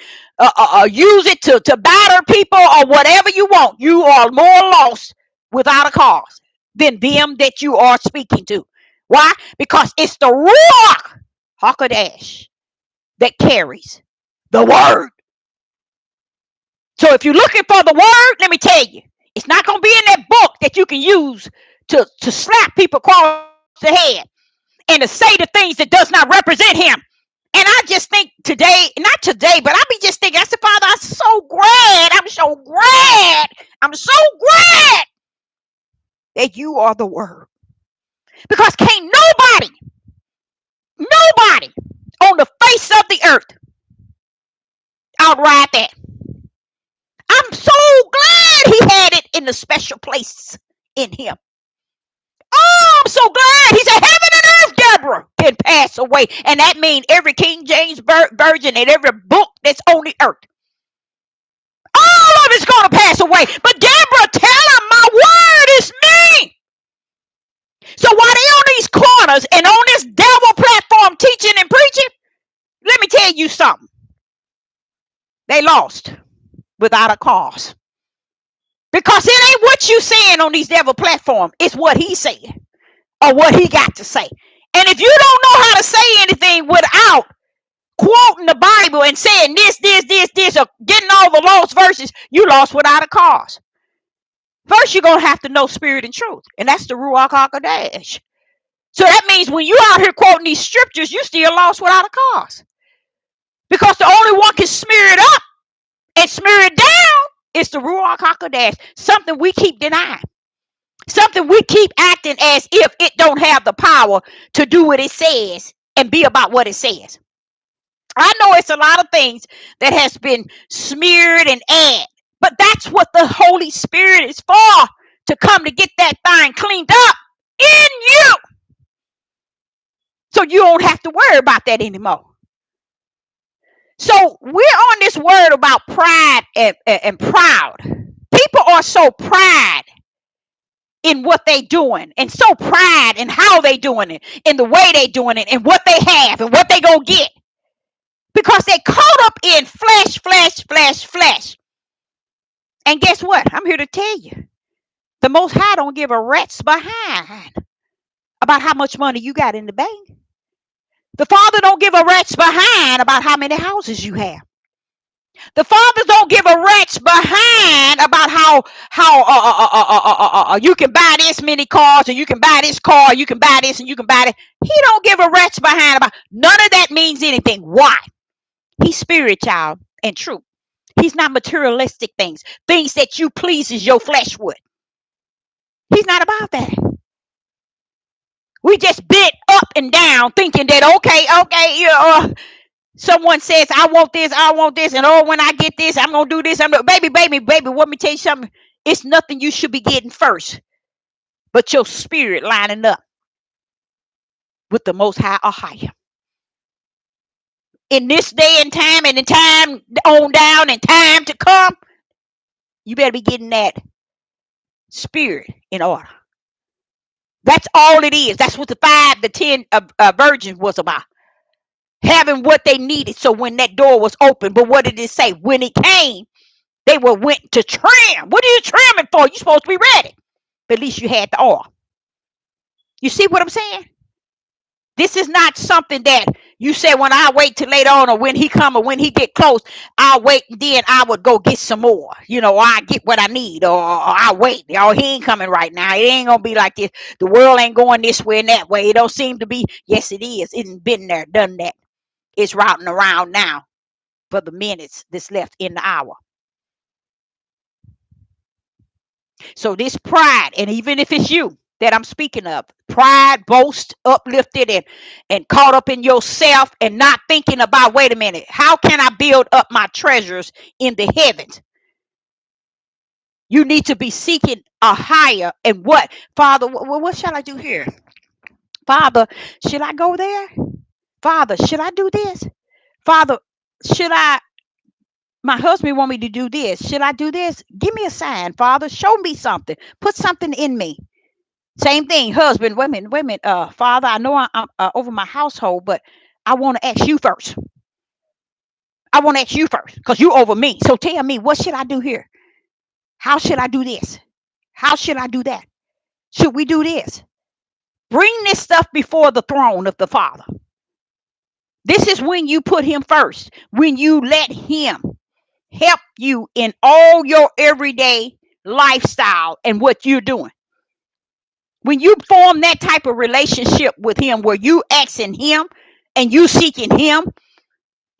use it to batter people or whatever you want. You are more lost without a cause than them that you are speaking to. Why? Because it's the Ruach HaKodesh that carries the word. So if you're looking for the word, let me tell you, it's not going to be in that book that you can use to slap people across the head and to say the things that does not represent him. And I just think today, not today, but I be just thinking, I said, Father, I'm so glad that you are the word. Because can't nobody on the face of the earth outride that. I'm so glad he had it in the special place in him. Oh, I'm so glad. He said, heaven and earth, Deborah, can pass away. And that means every King James version and every book that's on the earth. All of it's going to pass away. But Deborah, tell him my word is me. So while they on these corners and on this devil platform teaching and preaching, let me tell you something. They lost without a cause. Because it ain't what you saying on these devil platforms. It's what he said or what he got to say. And if you don't know how to say anything without quoting the Bible and saying this, or getting all the lost verses, you lost without a cause. First, you're going to have to know spirit and truth. And that's the Ruach HaKodesh. So that means when you out here quoting these scriptures, you still lost without a cause. Because the only one can smear it up and smear it down is the Ruach HaKodesh. Something we keep denying. Something we keep acting as if it don't have the power to do what it says and be about what it says. I know it's a lot of things that has been smeared and added, but that's what the Holy Spirit is for, to come to get that thing cleaned up in you. So you don't have to worry about that anymore. So we're on this word about pride and proud. People are so pride in what they doing and so pride in how they doing it and the way they doing it and what they have and what they gonna get because they caught up in flesh, flesh, flesh, flesh. And guess what? I'm here to tell you, the Most High don't give a rat's behind about how much money you got in the bank. The Father don't give a rat's behind about how many houses you have. The fathers don't give a rat's behind about how you can buy this many cars, or you can buy this car, you can buy this, and you can buy that. He don't give a rat's behind about none of that means anything. Why? He's spiritual and true. He's not materialistic things that you pleases your flesh with. He's not about that. We just bit up and down thinking that okay, someone says, I want this, and oh, when I get this, I'm gonna do this. Baby, let me tell you something. It's nothing you should be getting first, but your spirit lining up with the Most High or higher. In this day and time, and in time on down, and time to come, you better be getting that spirit in order. That's all it is. That's what the 10 virgins was about. Having what they needed. So when that door was open, but what did it say? When it came, they went to trim. What are you trimming for? You're supposed to be ready. But at least you had the oil. You see what I'm saying? This is not something that you say, when I wait till later on, or when he come, or when he get close, I'll wait, and then I would go get some more, or I get what I need, or I wait. He ain't coming right now. It ain't gonna be like this. The world ain't going this way and that way. It don't seem to be. Yes, it is. It's been there, done that. It's routing around now for the minutes that's left in the hour. So this pride, and even if it's you that I'm speaking of, pride, boast, uplifted, and caught up in yourself and not thinking about, wait a minute, how can I build up my treasures in the heavens? You need to be seeking a higher. And what? Father, what shall I do here? Father, should I go there? Father, should I do this? Father, should I? My husband want me to do this. Should I do this? Give me a sign, Father. Show me something. Put something in me. Same thing, husband. Wait a minute. Father, I know I'm over my household, but I want to ask you first. I want to ask you first because you over me. So tell me, what should I do here? How should I do this? How should I do that? Should we do this? Bring this stuff before the throne of the Father. This is when you put him first, when you let him help you in all your everyday lifestyle and what you're doing. When you form that type of relationship with him, where you asking him and you seeking him,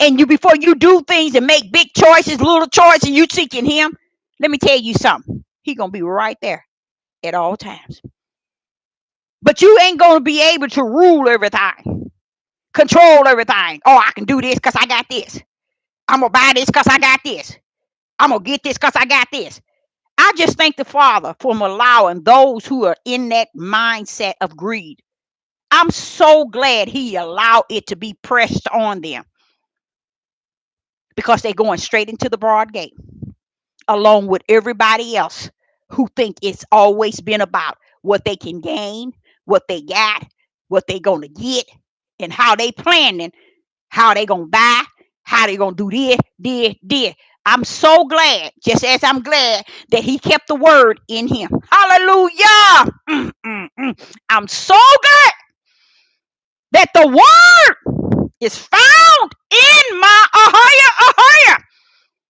and you, before you do things and make big choices, little choices, you seeking him, let me tell you something. He gonna be right there at all times. But you ain't gonna be able to rule everything, control everything. Oh, I can do this because I got this. I'm gonna buy this because I got this. I'm gonna get this because I got this. I just thank the Father for allowing those who are in that mindset of greed. I'm so glad he allowed it to be pressed on them, because they're going straight into the broad gate, along with everybody else who think it's always been about what they can gain, what they got, what they gonna get, and how they planning, how they gonna buy, how they gonna do this. I'm so glad, just as I'm glad that he kept the word in him. Hallelujah. I'm so glad that the word is found in my Ahia.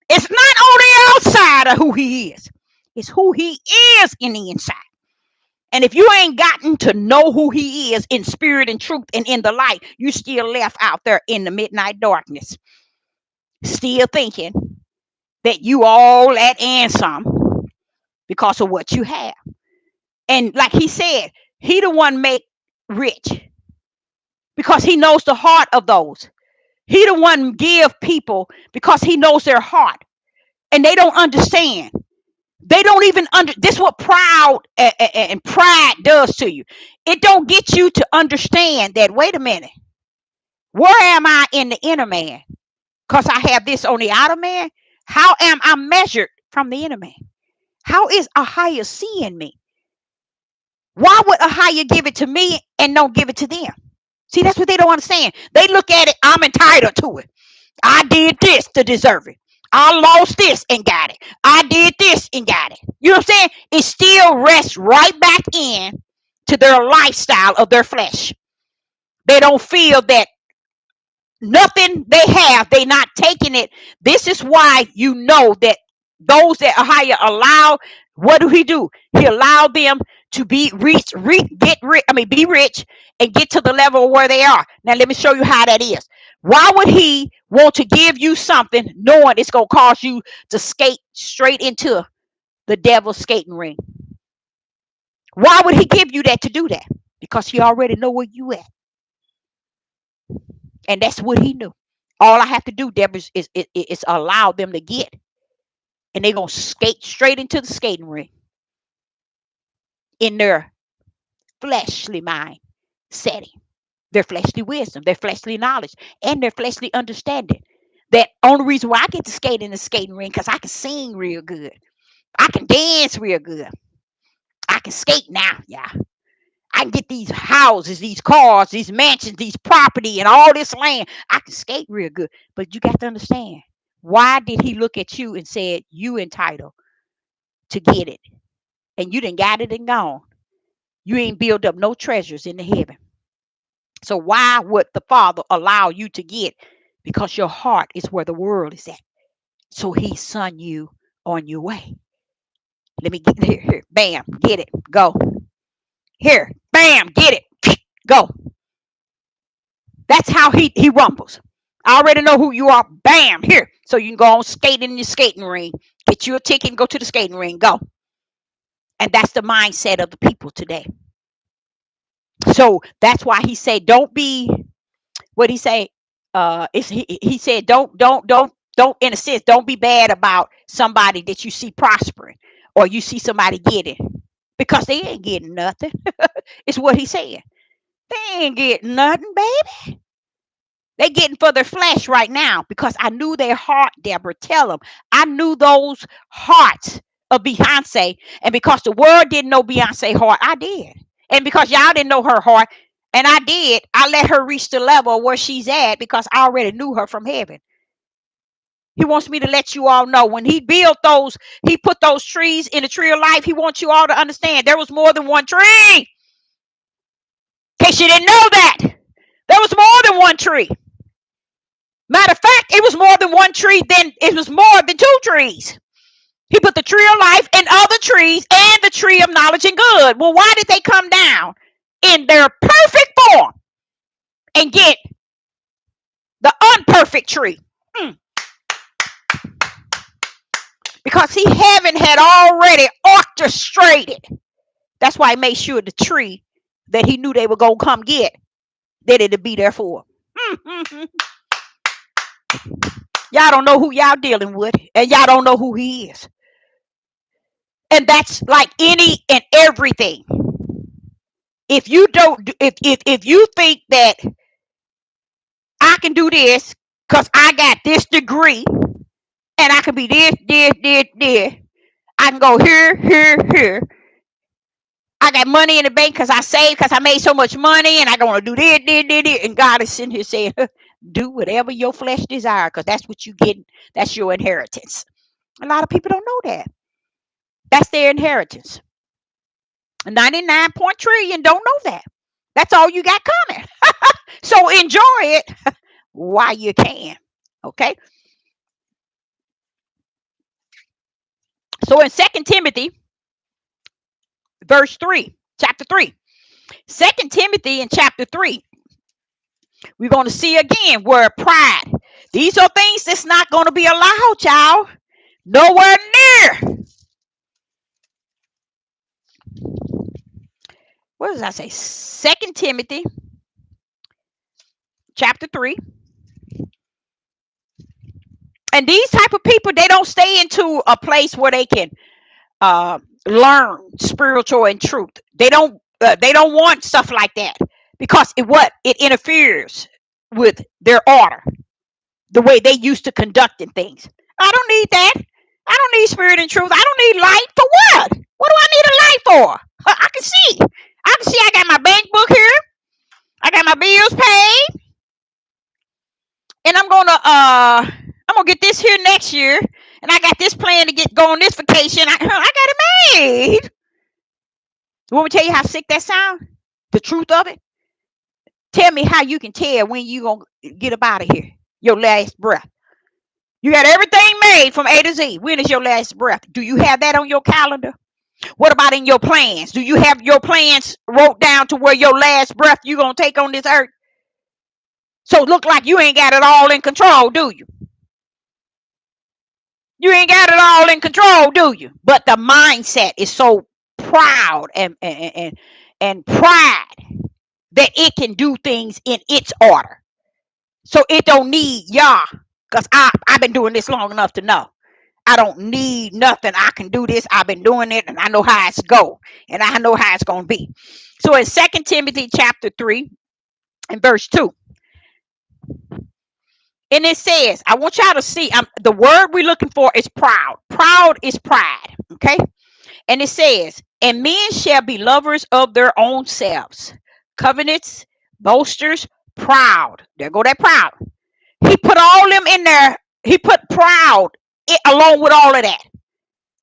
It's not on the outside of who he is. It's who he is in the inside. And if you ain't gotten to know who he is in spirit and truth and in the light, you still left out there in the midnight darkness, still thinking that you all that and some because of what you have. And like he said, he the one make rich because he knows the heart of those. He the one give people because he knows their heart. And they don't understand They don't even this what proud and pride does to you. It don't get you to understand that, wait a minute, where am I in the inner man? Because I have this on the outer man. How am I measured from the inner man? How is a higher seeing me? Why would a higher give it to me and don't give it to them? See, that's what they don't understand. They look at it, I'm entitled to it. I did this to deserve it. I lost this and got it. I did this and got it. You know what I'm saying? It still rests right back in to their lifestyle of their flesh. They don't feel that nothing they have, they not taking it. This is why you know that those that are higher allow, what do? He allowed them to be rich, get rich, be rich and get to the level where they are. Now let me show you how that is. Why would he want to give you something knowing it's going to cause you to skate straight into the devil's skating ring? Why would he give you that to do that? Because he already know where you at. And that's what he knew. All I have to do, Deborah, is allow them to get. And they're going to skate straight into the skating ring in their fleshly mind setting, their fleshly wisdom, their fleshly knowledge, and their fleshly understanding. That only reason why I get to skate in the skating ring because I can sing real good. I can dance real good. I can skate now, yeah. I can get these houses, these cars, these mansions, these property, and all this land. I can skate real good. But you got to understand, why did he look at you and said, you entitled to get it? And you done got it and gone. You ain't built up no treasures in the heaven. So why would the Father allow you to get? Because your heart is where the world is at. So he sent you on your way. Let me get here. Bam, get it. Go. Here. Bam, get it. Go. That's how he rumbles. I already know who you are. Bam, here. So you can go on skating in your skating ring. Get you a ticket and go to the skating ring. Go. And that's the mindset of the people today. So that's why he said, don't be, what he say? He said, don't, in a sense, don't be bad about somebody that you see prospering or you see somebody getting, because they ain't getting nothing. It's what he said. They ain't getting nothing, baby. They getting for their flesh right now, because I knew their heart, Deborah. Tell them. I knew those hearts of Beyonce. And because the world didn't know Beyonce's heart, I did. And because y'all didn't know her heart, and I did, I let her reach the level where she's at because I already knew her from heaven. He wants me to let you all know when he built those, he put those trees in the tree of life. He wants you all to understand there was more than one tree. In case you didn't know that, there was more than one tree. Matter of fact, it was more than one tree, then it was more than two trees. He put the tree of life and other trees and the tree of knowledge and good. Well, why did they come down in their perfect form and get the unperfect tree? Because heaven had already orchestrated. That's why he made sure the tree that he knew they were going to come get, that it'd be there for. Y'all don't know who y'all dealing with, and y'all don't know who he is. And that's like any and everything. If you don't, if you think that I can do this because I got this degree and I can be this, I can go here, here, here. I got money in the bank because I saved, because I made so much money, and I going to do this. And God is sitting here saying, do whatever your flesh desire, because that's what you get. That's your inheritance. A lot of people don't know that. That's their inheritance. 99 point trillion don't know that. That's all you got coming. So enjoy it while you can. Okay. So in 2 Timothy, verse 3, chapter 3. 2 Timothy in chapter 3, we're going to see again where pride. These are things that's not going to be allowed, child. Nowhere near. What does I say? 2 Timothy chapter 3. And these type of people, they don't stay into a place where they can uh, learn spiritual and truth. They don't want stuff like that because it interferes with their order, the way they used to conducting things. I don't need that. I don't need spirit and truth. I don't need light for what? What do I need a light for? I can see. I can see. I got my bank book here. I got my bills paid, and I'm gonna get this here next year, and I got this plan to go on this vacation. I got it made. You want me to tell you how sick that sounds? The truth of it. Tell me how you can tell when you gonna get up out of here. Your last breath. You got everything made from A to Z. When is your last breath? Do you have that on your calendar? What about in your plans? Do you have your plans wrote down to where your last breath you gonna take on this earth? So it look like you ain't got it all in control, do you? You ain't got it all in control, do you? But the mindset is so proud and pride that it can do things in its order. So it don't need y'all. Because I've been doing this long enough to know. I don't need nothing. I can do this. I've been doing it and I know how it's go. And I know how it's going to be. So in 2 Timothy chapter 3 and verse 2. And it says, I want y'all to see, the word we're looking for is proud. Proud is pride. Okay. And it says, and men shall be lovers of their own selves, covetous, boasters, proud. There go that proud. He put all them in there. He put proud along with all of that.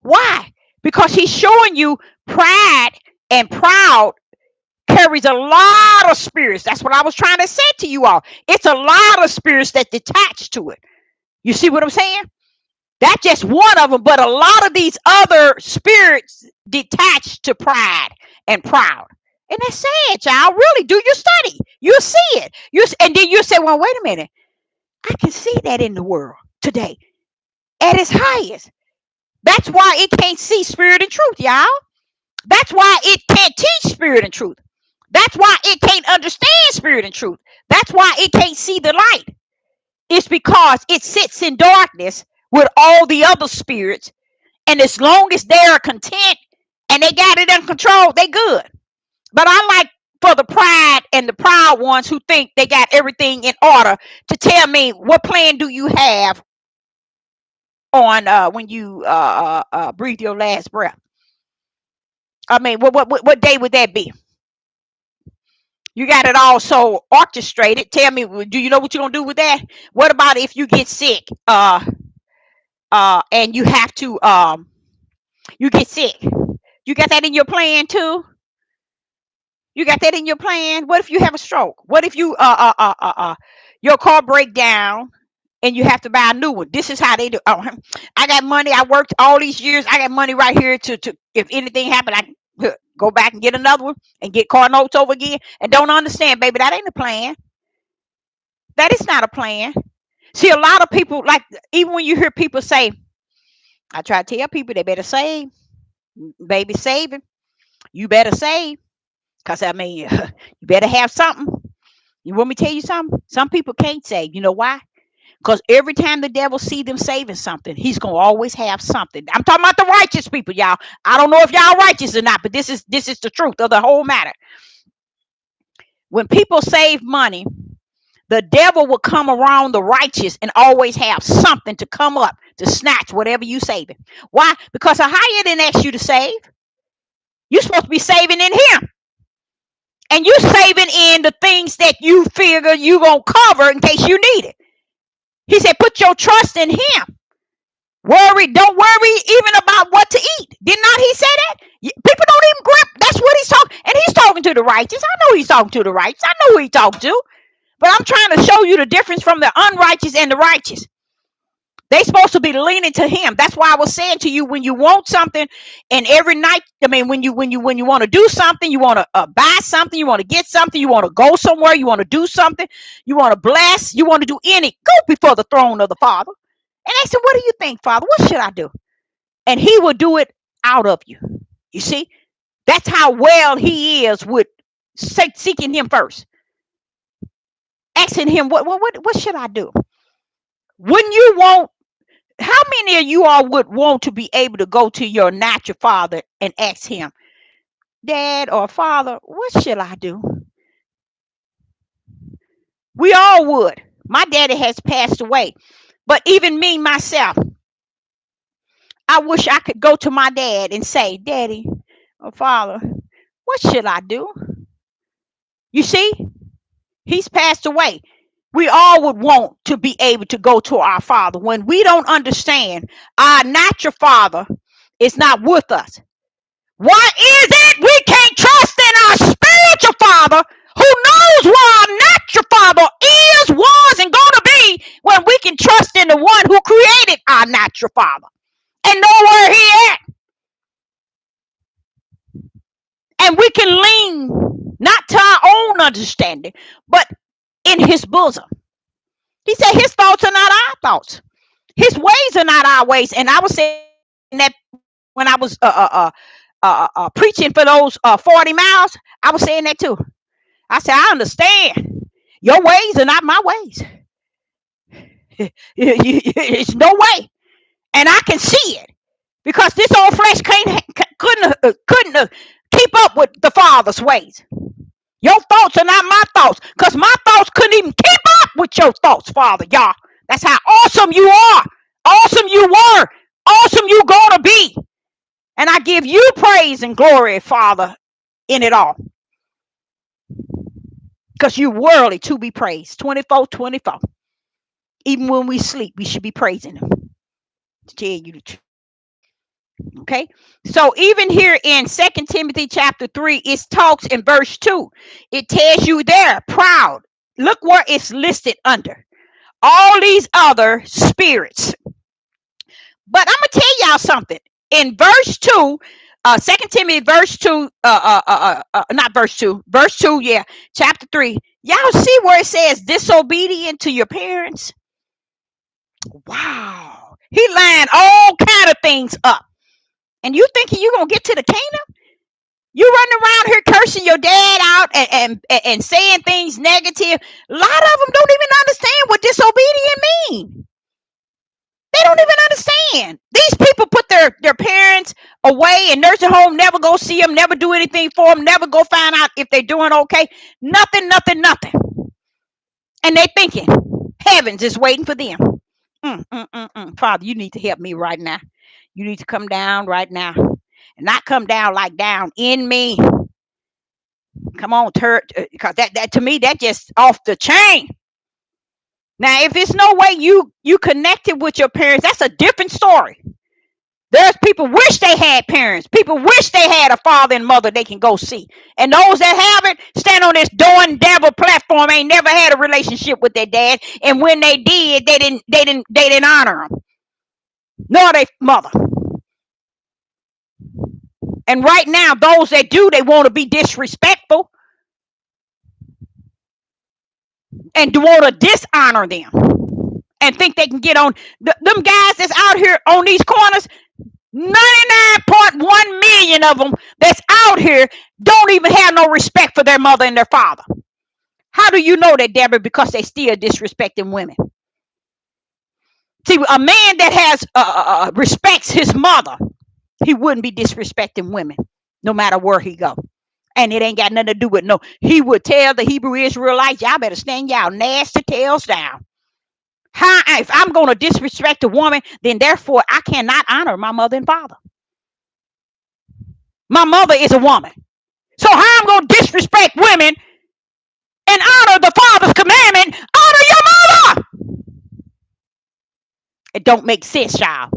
Why? Because he's showing you pride and proud carries a lot of spirits. That's what I was trying to say to you all. It's a lot of spirits that detach to it. You see what I'm saying? That's just one of them, but a lot of these other spirits detach to pride and proud. And that's sad, y'all. Really, do your study. You'll see it. And then you say, well, wait a minute. I can see that in the world today at its highest. That's why it can't see spirit and truth, y'all. That's why it can't teach spirit and truth. That's why it can't understand spirit and truth. That's why it can't see the light. It's because it sits in darkness with all the other spirits. And as long as they're content and they got it under control, they good. But I like for the pride and the proud ones who think they got everything in order to tell me, what plan do you have on when you breathe your last breath? I mean, what day would that be? You got it all so orchestrated. Tell me, do you know what you're gonna do with that? What about if you get sick, and you have to you get sick? You got that in your plan too? You got that in your plan? What if you have a stroke? What if you your car break down and you have to buy a new one? This is how they do. Oh, I got money. I worked all these years. I got money right here to if anything happened, I can go back and get another one and get car notes over again. And don't understand, baby, that ain't a plan. That is not a plan. See, a lot of people, like, even when you hear people say, I try to tell people they better save, baby, saving. You better save. Because, I mean, you better have something. You want me to tell you something? Some people can't save. You know why? Because every time the devil see them saving something, he's going to always have something. I'm talking about the righteous people, y'all. I don't know if y'all righteous or not, but this is the truth of the whole matter. When people save money, the devil will come around the righteous and always have something to come up to snatch whatever you saving. Why? Because a higher didn't ask you to save. You're supposed to be saving in him. And you saving in the things that you figure you going to cover in case you need it. He said, put your trust in him. Don't worry even about what to eat. Did not he say that? People don't even grip. That's what he's talking. And he's talking to the righteous. I know he's talking to the righteous. I know who he's talking to. But I'm trying to show you the difference from the unrighteous and the righteous. They supposed to be leaning to him. That's why I was saying to you, when you want something, and every night, I mean, when you want to do something, you want to buy something, you want to get something, you want to go somewhere, you want to do something, you want to bless, you want to do go before the throne of the Father. And they said, what do you think, Father? What should I do? And he will do it out of you. You see, that's how well he is with seeking him first. Asking him, what should I do? Wouldn't you want How many of you all would want to be able to go to your natural father and ask him, Dad or Father, what shall I do? We all would. My daddy has passed away. But even me, myself, I wish I could go to my dad and say, Daddy or Father, what should I do? You see, he's passed away. We all would want to be able to go to our father when we don't understand our natural father is not with us. Why is it we can't trust in our spiritual father who knows where our natural father is, was, and going to be when we can trust in the one who created our natural father and know where he at? And we can lean not to our own understanding, but in his bosom. He said his thoughts are not our thoughts. His ways are not our ways. And I was saying that when I was preaching for those 40 miles, I was saying that too. I said, I understand. Your ways are not my ways. It's no way. And I can see it because this old flesh couldn't keep up with the Father's ways. Your thoughts are not my thoughts because my thoughts couldn't even keep up with your thoughts, Father, y'all. That's how awesome you are, awesome you were, awesome you going to be. And I give you praise and glory, Father, in it all because you're worthy to be praised 24/24. Even when we sleep, we should be praising him, to tell you the truth. Okay, so even here in 2 Timothy chapter 3, it talks in verse 2. It tells you there, proud. Look where it's listed under all these other spirits. But I'm gonna tell y'all something. In verse 2, 2 Timothy verse 2, not verse 2, verse 2, yeah, chapter 3. Y'all see where it says disobedient to your parents? Wow. He lined all kind of things up. And you thinking you're gonna get to the kingdom? You running around here cursing your dad out and saying things negative. A lot of them don't even understand what disobedient means. They don't even understand. These people put their parents away in nursing home, never go see them, never do anything for them, never go find out if they're doing okay. Nothing, nothing, nothing. And they thinking heavens is waiting for them. Father, you need to help me right now. You need to come down right now. And not come down like down in me. Come on, because that to me, that just off the chain. Now, if it's no way you connected with your parents, that's a different story. There's people wish they had parents. People wish they had a father and mother they can go see. And those that haven't stand on this doing devil platform ain't never had a relationship with their dad. And when they did, they didn't honor them, nor their mother. And right now, those that do, they want to be disrespectful and want to dishonor them and think they can get on. Them guys that's out here on these corners, 99.1 million of them that's out here don't even have no respect for their mother and their father. How do you know that, Deborah? Because they still disrespecting women. See, a man that has respects his mother, he wouldn't be disrespecting women, no matter where he go. And it ain't got nothing to do with no. He would tell the Hebrew Israelites, y'all better stand y'all nasty tails down. How, if I'm going to disrespect a woman, then therefore I cannot honor my mother and father. My mother is a woman. So how I'm going to disrespect women and honor the father's commandment, honor your mother. It don't make sense, y'all.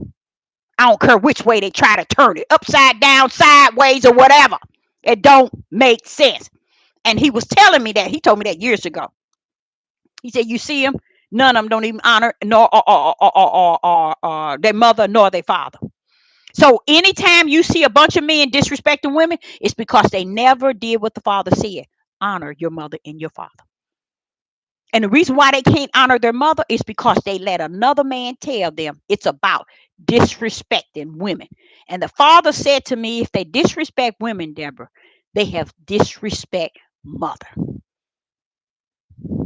I don't care which way they try to turn it, upside down, sideways, or whatever. It don't make sense. And he was telling me that. He told me that years ago. He said, you see him? None of them don't even honor nor their mother nor their father. So anytime you see a bunch of men disrespecting women, it's because they never did what the father said. Honor your mother and your father. And the reason why they can't honor their mother is because they let another man tell them it's about disrespecting women. And the father said to me, if they disrespect women, Deborah, they have disrespect mother.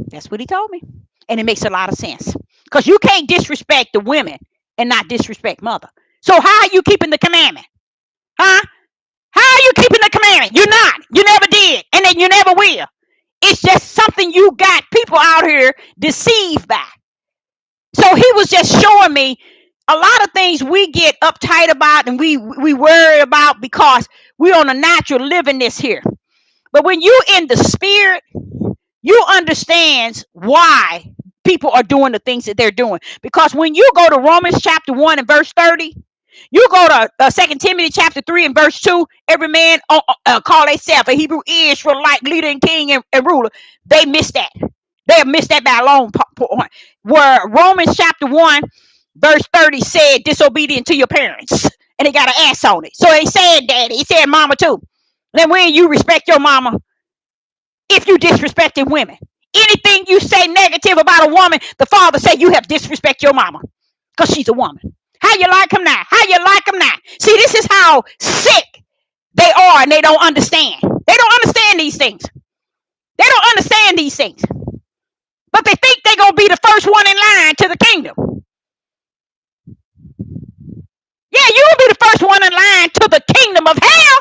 That's what he told me. And it makes a lot of sense. Because you can't disrespect the women and not disrespect mother. So how are you keeping the commandment? Huh? How are you keeping the commandment? You're not. You never did. And then you never will. It's just something you got people out here deceived by. So he was just showing me a lot of things we get uptight about and we worry about because we're on a natural living this here. But when you in the spirit, you understand why people are doing the things that they're doing. Because when you go to Romans chapter 1 and verse 30, you go to 2 Timothy chapter 3 and verse 2, every man call themselves a Hebrew Israelite leader and king and ruler. They missed that. They have missed that by a long point. Where Romans chapter 1 verse 30 said disobedient to your parents. And they got an ass on it. So they said daddy. It said mama too. Then when you respect your mama, if you disrespected women, anything you say negative about a woman, the father said you have disrespect your mama because she's a woman. How you like them now? How you like them now? See, this is how sick they are, and they don't understand. They don't understand these things. They don't understand these things. But they think they're going to be the first one in line to the kingdom. Yeah, you will be the first one in line to the kingdom of hell.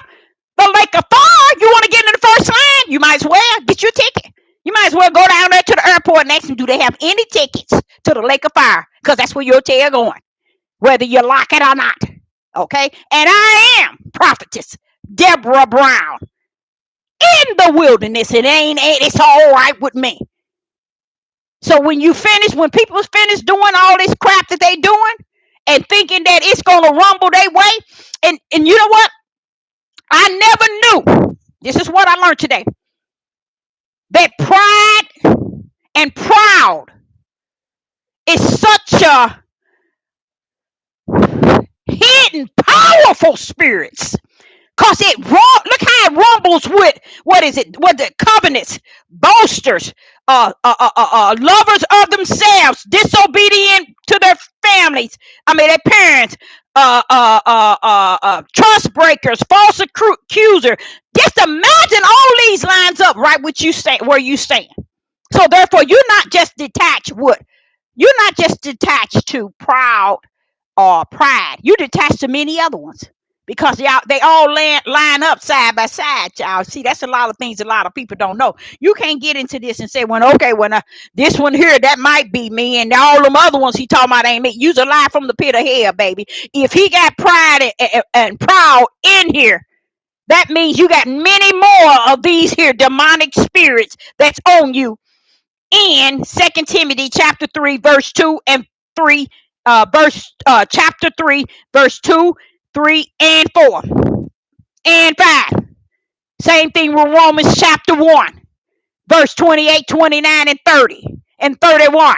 The lake of fire. You want to get in the first line? You might as well get your ticket. You might as well go down there to the airport and ask them, do they have any tickets to the lake of fire? Because that's where your tail going, whether you like it or not. Okay? And I am prophetess Deborah Brown in the wilderness. It's all right with me. So when people finish doing all this crap that they doing and thinking that it's going to rumble their way, and you know what? I never knew. This is what I learned today. That pride and proud is such a hidden, powerful spirits. Cause look how it rumbles with what is it? What the covenants, boasters, lovers of themselves, disobedient to their families. I mean their parents, trust breakers, false accuser. Just imagine all these lines up right with you where you stand. So therefore, you're not just detached to proud or pride. You're detached to many other ones because they all line up side by side, y'all. See, that's a lot of things a lot of people don't know. You can't get into this and say, this one here, that might be me, and all them other ones he talking about ain't me. You's a lie from the pit of hell, baby. If he got pride and proud in here, that means you got many more of these here demonic spirits that's on you. In 2 Timothy chapter 3 verse 2 and 3 chapter 3 verse 2, 3 and 4 and 5. Same thing with Romans chapter 1 verse 28, 29 and 30 and 31.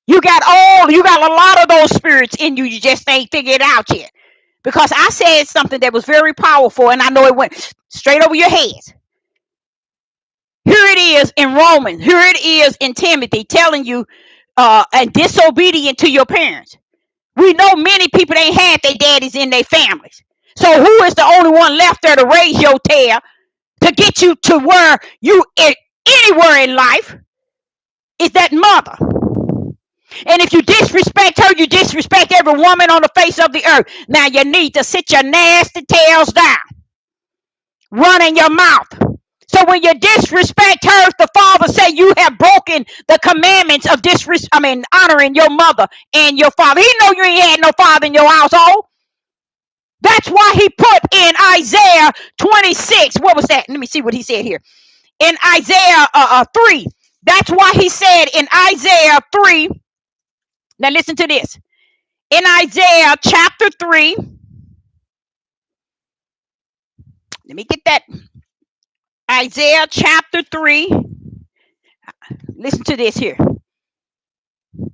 You got a lot of those spirits in you. You just ain't figured it out yet. Because I said something that was very powerful, and I know it went straight over your heads. Here it is in Romans. Here it is in Timothy telling you and disobedient to your parents. We know many people ain't had their daddies in their families. So who is the only one left there to raise your tail to get you to where you anywhere in life? Is that mother. And if you disrespect her, you disrespect every woman on the face of the earth. Now you need to sit your nasty tails down. Run in your mouth. So when you disrespect her, the father say you have broken the commandments of honoring your mother and your father. He know you ain't had no father in your household. That's why he put in Isaiah 26. What was that? Let me see what he said here. In Isaiah 3. That's why he said in Isaiah 3. Now listen to this. In Isaiah chapter 3. Let me get that. Isaiah chapter 3. Listen to this here.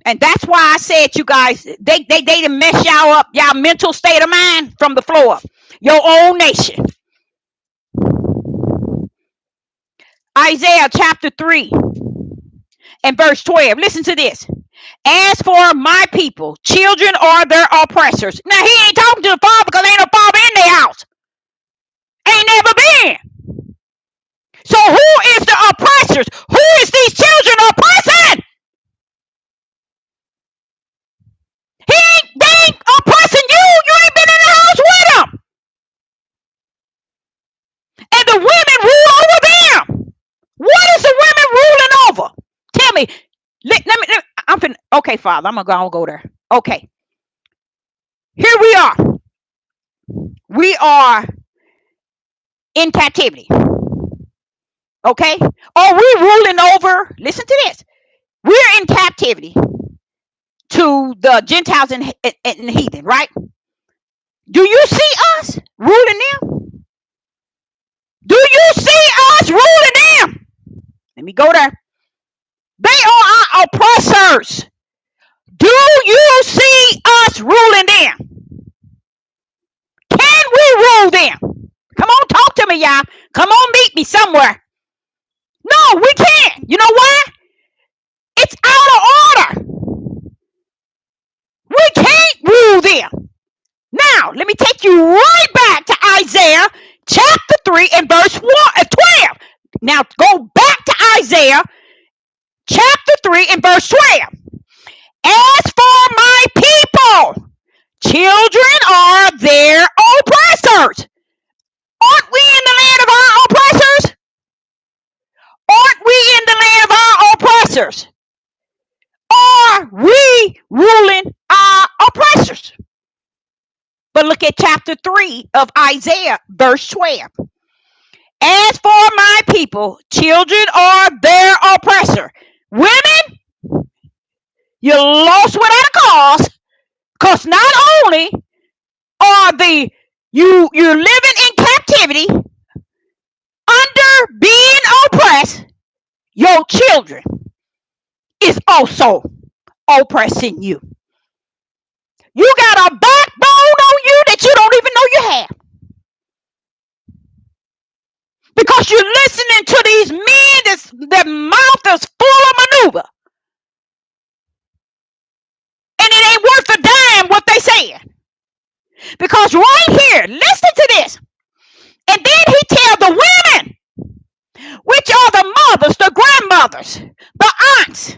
And that's why I said, you guys, they mess y'all up, y'all mental state of mind from the floor up. Your own nation. Isaiah chapter 3 and verse 12. Listen to this. As for my people, children are their oppressors. Now, he ain't talking to the father because ain't no father in their house. Ain't never been. So who is the oppressors? Who is these children oppressing? They ain't the women rule over them. What is the women ruling over? Tell me. I'm finna, okay, Father, I'm gonna go there. Okay, here we are. We are in captivity. Okay, are we ruling over? Listen to this. We're in captivity to the Gentiles and the heathen, right? Do you see us ruling them? Do you see us ruling them? Let me go there. They are our oppressors. Do you see us ruling them? Can we rule them? Come on, talk to me, y'all. Come on, meet me somewhere. No, we can't. You know why? It's out of order. We can't rule them. Now, let me take you right back to Isaiah chapter 3 and verse 12. Now, go back to Isaiah chapter 3 and verse 12. As for my people, children are their oppressors. Aren't we in the land of our oppressors? Aren't we in the land of our oppressors? Are we ruling our oppressors? But look at chapter 3 of Isaiah, verse 12. As for my people, children are their oppressor. Women, you're lost without a cause, because not only are you're living in captivity under being oppressed, your children is also oppressing you. You got a backbone on you that you don't even know you have. Because you're listening to these men their mouth is full of maneuver. And it ain't worth a dime what they saying. Because right here, listen to this. And then he tell the women, which are the mothers, the grandmothers, the aunts,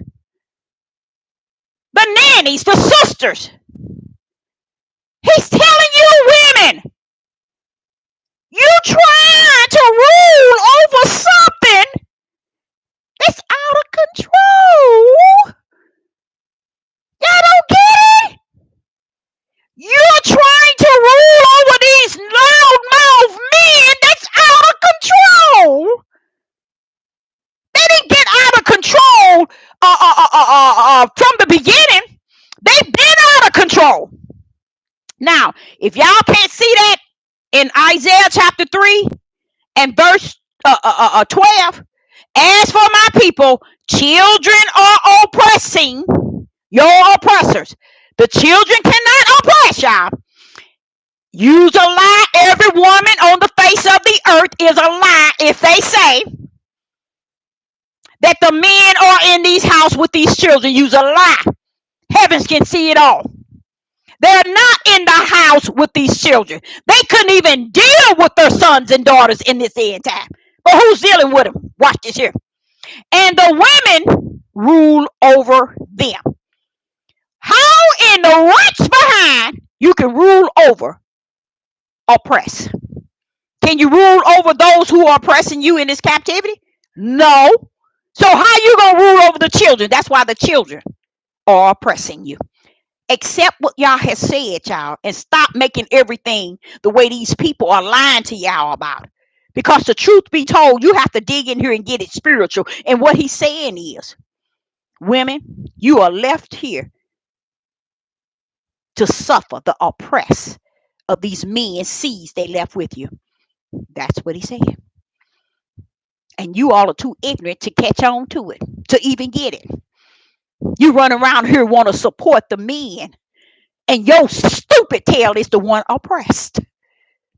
the nannies, the sisters. He's telling you women, you trying to rule over something that's out of control. Y'all don't get it? You're trying to rule over these loudmouth men that's out of control. They didn't get out of control from the beginning. They've been out of control. Now, if y'all can't see that in Isaiah chapter 3 and verse 12, as for my people, children are oppressing your oppressors. The children cannot oppress y'all. Use a lie. Every woman on the face of the earth is a lie if they say that the men are in these houses with these children. Use a lie. Heavens can see it all. They're not in the house with these children. They couldn't even deal with their sons and daughters in this end time. But who's dealing with them? Watch this here. And the women rule over them. How in the rights behind you can rule over oppress? Can you rule over those who are oppressing you in this captivity? No. So how you gonna rule over the children? That's why the children are oppressing you. Accept what y'all has said, y'all, and stop making everything the way these people are lying to y'all about. Because the truth be told, you have to dig in here and get it spiritual. And what he's saying is, women, you are left here to suffer the oppress of these men seeds they left with you. That's what he said. And you all are too ignorant to catch on to it, to even get it. You run around here want to support the men, and your stupid tail is the one oppressed.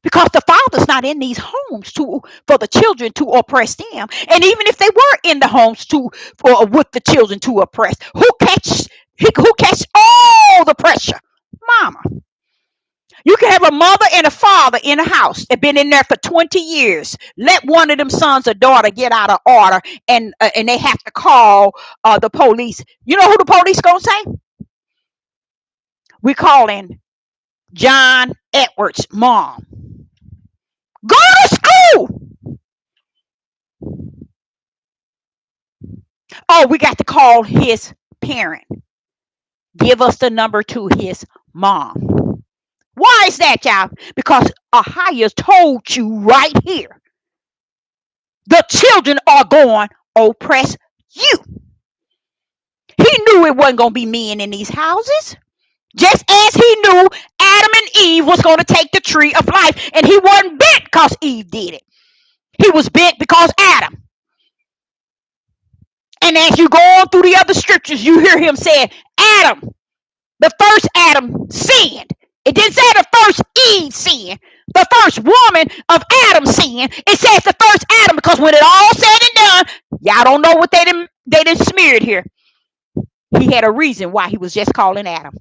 Because the father's not in these homes for the children to oppress them. And even if they were in the homes with the children to oppress, who catch all the pressure? Mama. You can have a mother and a father in a house that been in there for 20 years. Let one of them sons or daughter get out of order, and they have to call the police. You know who the police gonna say? We calling John Edwards' mom. Go to school. Oh, we got to call his parent. Give us the number to his mom. Why is that, y'all? Because Ahia told you right here, the children are going to oppress you. He knew it wasn't going to be men in these houses. Just as he knew Adam and Eve was going to take the tree of life. And he wasn't bent because Eve did it. He was bent because Adam. And as you go on through the other scriptures, you hear him saying, Adam, the first Adam sinned. It didn't say the first Eve sinned. The first woman of Adam sinned. It says the first Adam because when it all said and done, y'all don't know what they done smeared here. He had a reason why he was just calling Adam.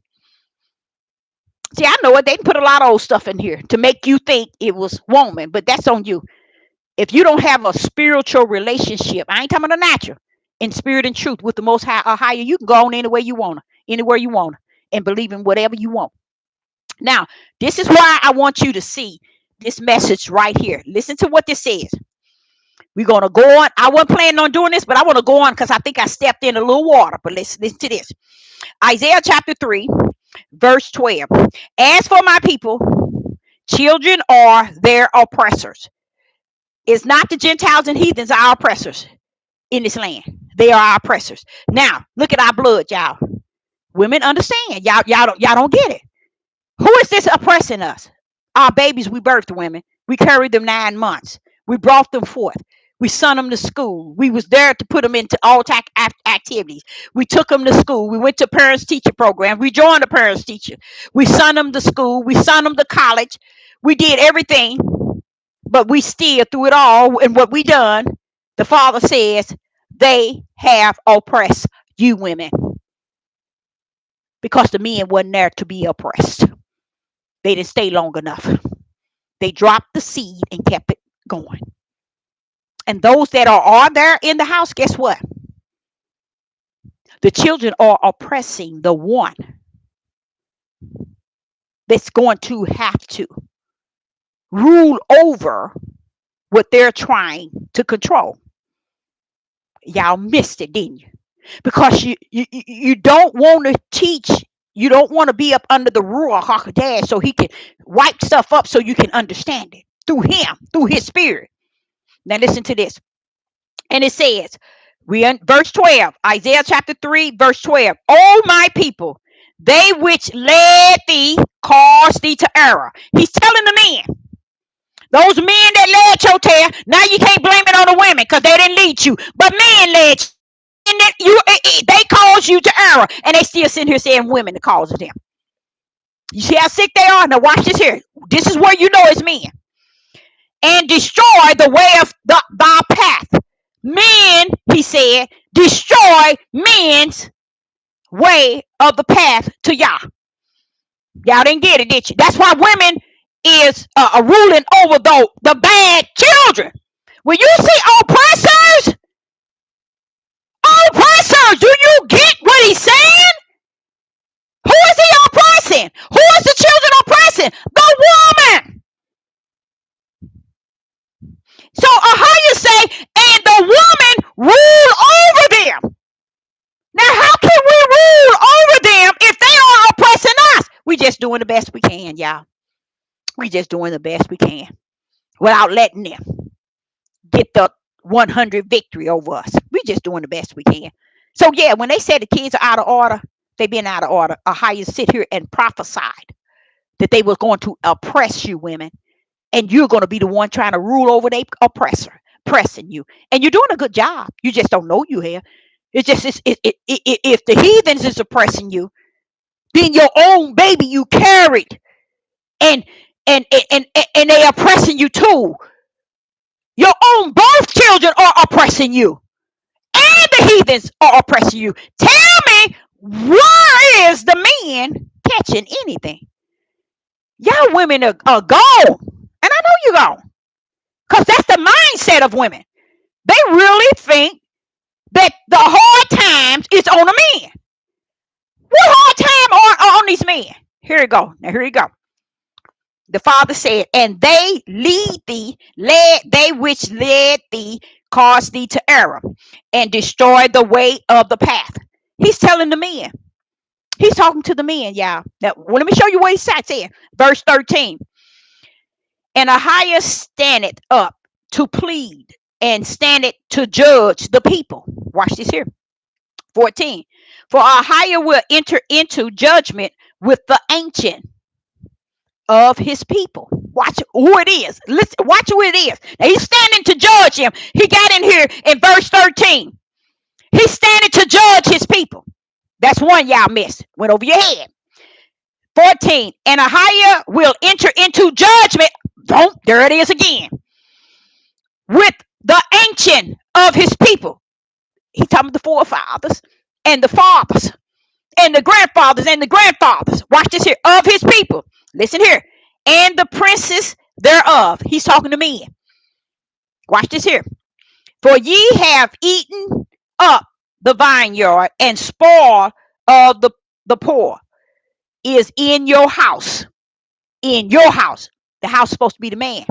See, I know it. They put a lot of old stuff in here to make you think it was woman, but that's on you. If you don't have a spiritual relationship, I ain't talking about a natural, in spirit and truth with the Most High or higher, you can go on anywhere you want to, and believe in whatever you want. Now, this is why I want you to see this message right here. Listen to what this says. We're going to go on. I wasn't planning on doing this, but I want to go on because I think I stepped in a little water. But listen to this. Isaiah chapter 3, verse 12. As for my people, children are their oppressors. It's not the Gentiles and heathens are our oppressors in this land. They are our oppressors. Now, look at our blood, y'all. Women understand. Y'all don't get it. Who is this oppressing us? Our babies we birthed, women. We carried them 9 months. We brought them forth. We sent them to school. We was there to put them into all activities. We took them to school. We went to parents teacher program. We joined the parents teacher. We sent them to school. We sent them to college. We did everything, but we still through it all. And what we done, the Father says, they have oppressed you women because the men wasn't there to be oppressed. They didn't stay long enough. They dropped the seed and kept it going. And those that are there in the house, guess what? The children are oppressing the one that's going to have to rule over what they're trying to control. Y'all missed it, didn't you? Because you don't want to teach. You don't want to be up under the Ruach HaKodesh so he can wipe stuff up so you can understand it through him, through his spirit. Now listen to this. And it says, verse 12, Isaiah chapter 3, verse 12. Oh, my people, they which led thee caused thee to error. He's telling the men. Those men that led your tail, now you can't blame it on the women because they didn't lead you. But men led you. And they caused you to error. And they still sitting here saying women the cause of them. You see how sick they are? Now watch this here. This is where you know it's men. And destroy the way of thy path. Men, he said, destroy men's way of the path to Yah. Y'all didn't get it, did you? That's why women is ruling over the bad children. When you see oppressors, do you get what he's saying? Who is he oppressing? Who is the children oppressing? The woman. So Ahia say, and the woman rule over them. Now, how can we rule over them if they are oppressing us? We just doing the best we can, y'all. We just doing the best we can without letting them get the 100 victory over us. We just doing the best we can. So, yeah, when they said the kids are out of order, they've been out of order. Ahia sit here and prophesied that they were going to oppress you, women, and you're going to be the one trying to rule over the oppressor, pressing you. And you're doing a good job. You just don't know you have. It's just if the heathens is oppressing you, then your own baby you carried, and they oppressing you too. Your own birth children are oppressing you, and the heathens are oppressing you. Tell me, where is the men catching anything? Y'all women are gone, and I know you're gone, because that's the mindset of women. They really think that the hard times is on the men. What hard time are on these men? Here we go. Now here we go. The Father said, and they which led thee cause thee to err, and destroy the way of the path. He's telling the men. He's talking to the men, y'all. Now, well, let me show you what he saying. Verse 13. And Ahiah standeth up to plead, and standeth to judge the people. Watch this here. 14. For Ahiah will enter into judgment with the ancient of his people. Watch who it is. Listen, watch who it is. Now he's standing to judge him. He got in here in verse 13. He's standing to judge his people. That's one y'all missed. Went over your head. 14. And Ahiah will enter into judgment. Don't, there it is again. With the ancient of his people. He's talking about the forefathers and the fathers and the grandfathers and the grandfathers. Watch this here. Of his people. Listen here. And the princes thereof. He's talking to men. Watch this here. For ye have eaten up the vineyard, and spoil of the poor is in your house. In your house. The house is supposed to be the man.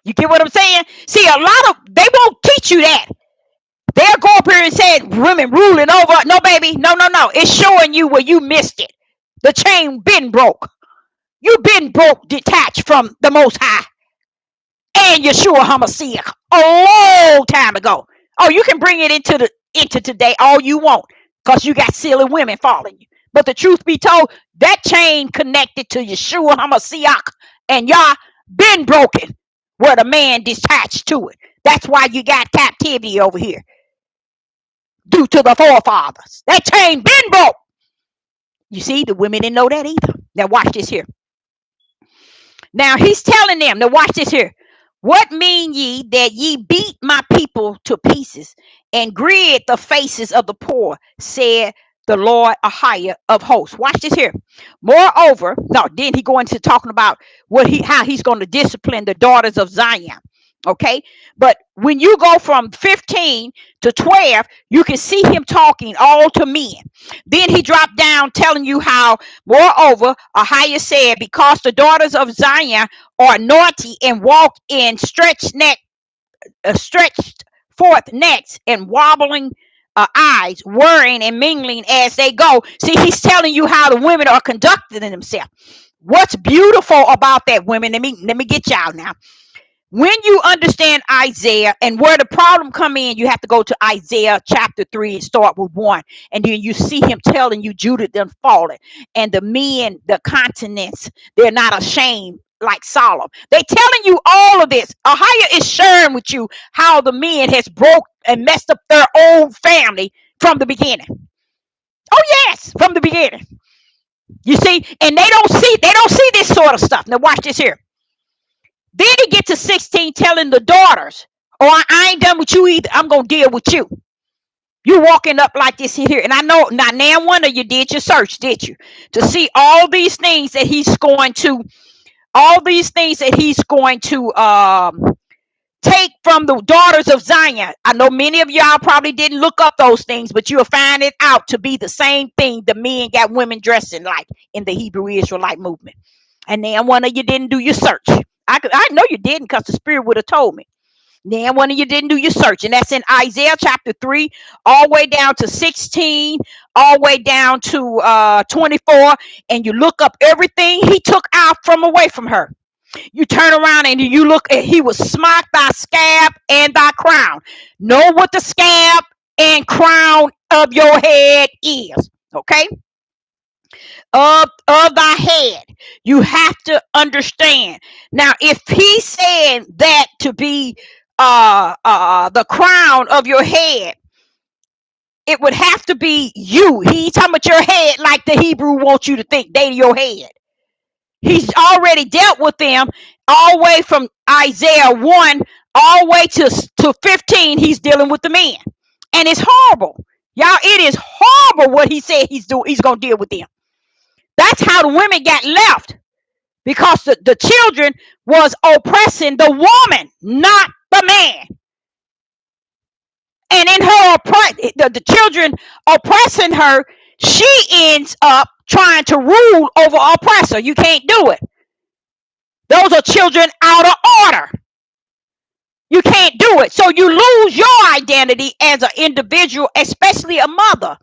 You get what I'm saying? See, a lot of, they won't teach you that. They'll go up here and say women ruling over. No, baby. No, no, no. It's showing you where you missed it. The chain been broke. You been broke, detached from the Most High and Yeshua HaMashiach a long time ago. Oh, you can bring it into today all you want, because you got silly women following you. But the truth be told, that chain connected to Yeshua HaMashiach and Yah been broken, where the man detached to it. That's why you got captivity over here, due to the forefathers. That chain been broke. You see, the women didn't know that either. Now watch this here. Now he's telling them, now watch this here. What mean ye that ye beat my people to pieces and grid the faces of the poor, said the Lord Ahiah of hosts. Watch this here. Moreover, no, then he go into talking about how he's going to discipline the daughters of Zion. Okay, but when you go from 15 to 12, you can see him talking all to men. Then he dropped down telling you how, moreover, Ahiah said, because the daughters of Zion are naughty and walk in stretched forth necks and wobbling eyes, worrying and mingling as they go. See, he's telling you how the women are conducting themselves. What's beautiful about that, women? Let me get y'all now. When you understand Isaiah and where the problem come in, you have to go to Isaiah chapter 3 and start with 1. And then you see him telling you Judah done fallen. And the men, the continents, they're not ashamed like Solomon. They're telling you all of this. Ahiah is sharing with you how the men has broke and messed up their own family from the beginning. Oh yes, from the beginning. You see, and they don't see this sort of stuff. Now watch this here. Then he gets to 16 telling the daughters, oh, I ain't done with you either. I'm going to deal with you. You walking up like this here. And I know, not now one of you did your search, did you? To see all these things that he's going to, take from the daughters of Zion. I know many of y'all probably didn't look up those things, but you'll find it out to be the same thing the men got women dressing like in the Hebrew Israelite movement. And then one of you didn't do your search. I know you didn't, because the Spirit would have told me. Then one of you didn't do your search. And that's in Isaiah chapter 3, all the way down to 16, all the way down to 24. And you look up everything he took out from away from her. You turn around and you look at, he was smote thy scab and thy crown. Know what the scab and crown of your head is. Okay? Of thy head. You have to understand. Now, if he's saying that to be the crown of your head, it would have to be you. He's talking about your head like the Hebrew wants you to think. They your head. He's already dealt with them all the way from Isaiah 1 all the way to 15. He's dealing with the men. And it's horrible. Y'all, it is horrible what he said he's going to deal with them. That's how the women got left, because the children was oppressing the woman, not the man. And in her the children oppressing her, she ends up trying to rule over oppressor. You can't do it. Those are children out of order. You can't do it. So you lose your identity as an individual, especially a mother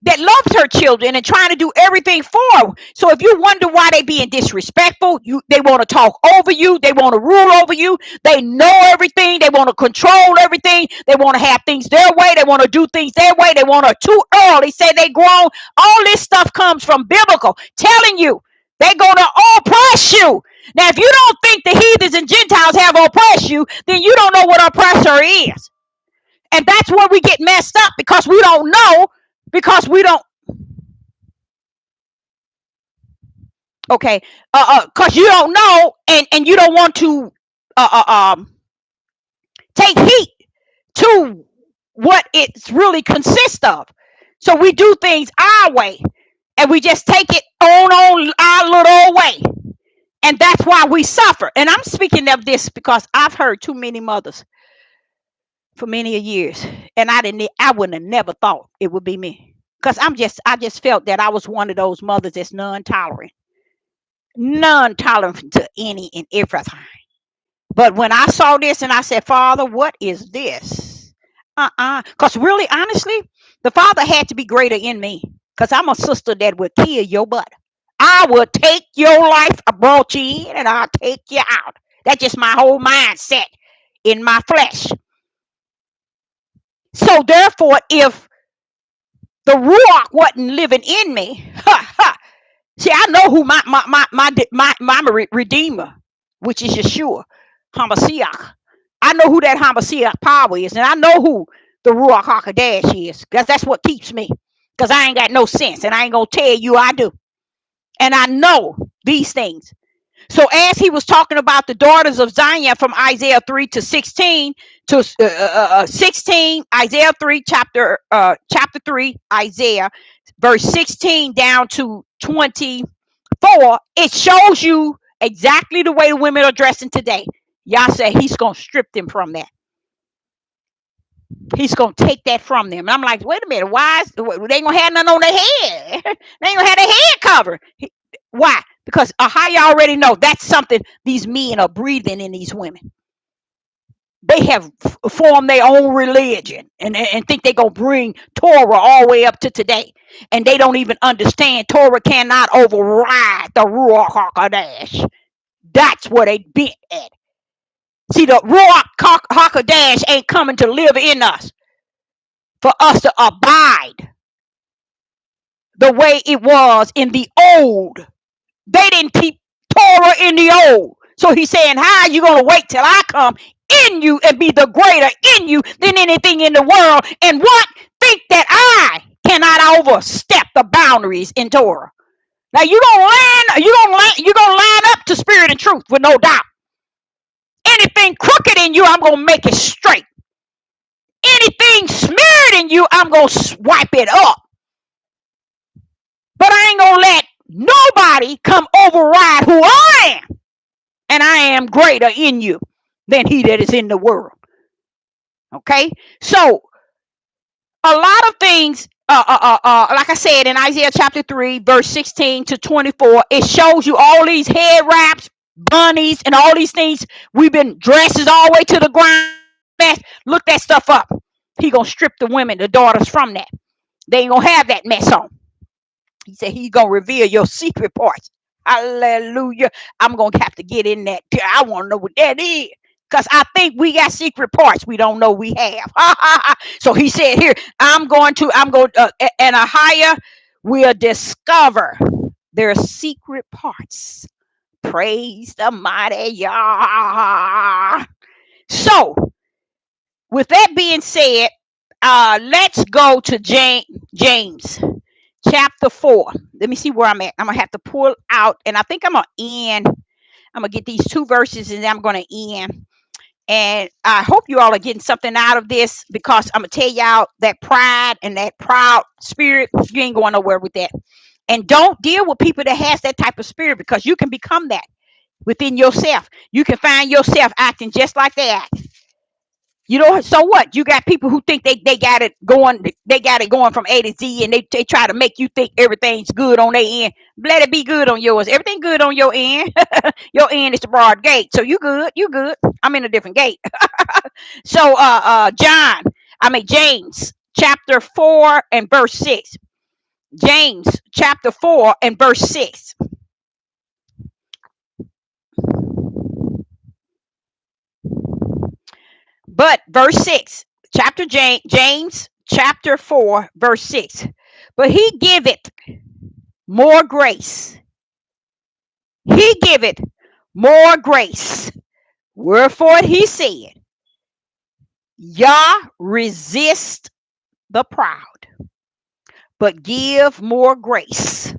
that loves her children and trying to do everything for them. So if you wonder why they being disrespectful, they want to talk over you, they want to rule over you, they know everything, they want to control everything, they want to have things their way, they want to do things their way, they want to too early say they grown. All this stuff comes from biblical telling you they're gonna oppress you. Now, if you don't think the heathens and Gentiles have oppressed you, then you don't know what oppressor is. And that's where we get messed up because we don't know, because we don't, okay, because you don't know, and you don't want to take heed to what it's really consists of. So we do things our way, and we just take it on our little way. And that's why we suffer. And I'm speaking of this because I've heard too many mothers for many years, and I wouldn't have never thought it would be me, because I just felt that I was one of those mothers that's non-tolerant to any and everything. But when I saw this and I said, Father, what is this? Because really, honestly, the Father had to be greater in me, because I'm a sister that would kill your butt. I will take your life. I brought you in and I'll take you out. That's just my whole mindset in my flesh. So therefore, if the Ruach wasn't living in me, see, I know who my Redeemer, which is Yeshua, Hamashiach. I know who that Hamashiach power is, and I know who the Ruach HaKodesh is, because that's what keeps me. Because I ain't got no sense, and I ain't gonna tell you I do. And I know these things. So as he was talking about the daughters of Zion from Isaiah 3 to 16 to 16, Isaiah 3, chapter 3, Isaiah, verse 16 down to 24, it shows you exactly the way the women are dressing today. Yah said he's going to strip them from that. He's going to take that from them. And I'm like, wait a minute, why? They ain't going to have nothing on their head. They ain't going to have their head covered. Why? Because you already know that's something these men are breathing in these women. They have formed their own religion and think they're going to bring Torah all the way up to today. And they don't even understand Torah cannot override the Ruach HaKodesh. That's where they bent at. See, the Ruach HaKodesh ain't coming to live in us for us to abide the way it was in the old. They didn't keep Torah in the old. So he's saying, how are you going to wait till I come in you and be the greater in you than anything in the world? And what? Think that I cannot overstep the boundaries in Torah. Now you're gonna line up to spirit and truth with no doubt. Anything crooked in you, I'm gonna make it straight. Anything smeared in you, I'm gonna wipe it up. But I ain't gonna let nobody come override who I am. And I am greater in you than he that is in the world. Okay? So, a lot of things, like I said in Isaiah chapter 3, verse 16 to 24, it shows you all these head wraps, bunnies, and all these things. We've been dresses all the way to the ground. Look that stuff up. He gonna strip the women, the daughters, from that. They ain't gonna have that mess on. He said he's gonna reveal your secret parts. Hallelujah. I'm gonna have to get in that. I want to know what that is. Because I think we got secret parts we don't know we have. So he said here, and a higher will discover their secret parts. Praise the mighty Yah. So, with that being said, let's go to James chapter 4. Let me see where I'm at. I'm going to have to pull out, and I think I'm going to end. I'm going to get these two verses, and then I'm going to end. And I hope you all are getting something out of this, because I'm going to tell y'all that pride and that proud spirit, you ain't going nowhere with that. And don't deal with people that has that type of spirit, because you can become that within yourself. You can find yourself acting just like they act. You know, so what? You got people who think they got it going from A to Z, and they try to make you think everything's good on their end. Let it be good on yours. Everything good on your end. Your end is the broad gate. So you good. I'm in a different gate. So James chapter 4 and verse 6. James chapter 4 and verse 6. But verse 6, James chapter 4 verse 6. But he giveth more grace. He giveth more grace. Wherefore he said, Yah resist the proud, but give more grace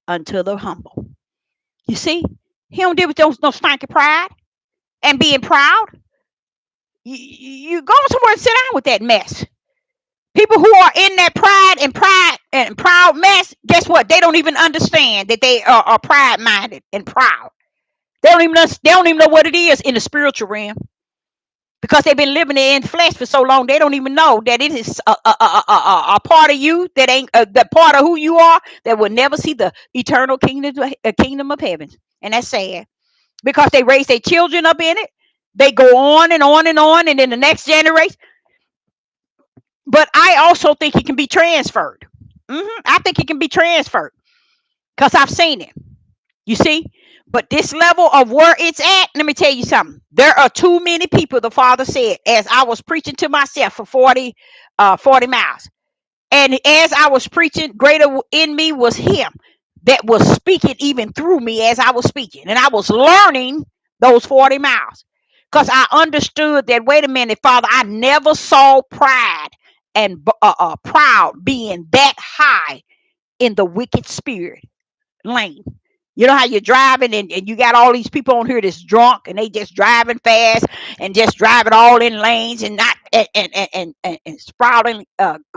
unto the humble. You see, he don't deal with those no stinking pride and being proud. You go somewhere and sit down with that mess. People who are in that pride and proud mess, guess what? They don't even understand that they are pride minded and proud. They don't even know what it is in the spiritual realm because they've been living in flesh for so long. They don't even know that it is a part of you that ain't the part of who you are that will never see the eternal kingdom of heaven. And that's sad because they raise their children up in it. They go on and on and on, and then the next generation. But I also think it can be transferred. I think it can be transferred because I've seen it. You see? But this level of where it's at, let me tell you something. There are too many people, the Father said, as I was preaching to myself for 40 miles. And as I was preaching, greater in me was him that was speaking even through me as I was speaking. And I was learning those 40 miles because I understood that, wait a minute, Father, I never saw pride and proud being that high in the wicked spirit lane. You know how you're driving and you got all these people on here that's drunk and they just driving fast and just driving all in lanes and not and sprouting,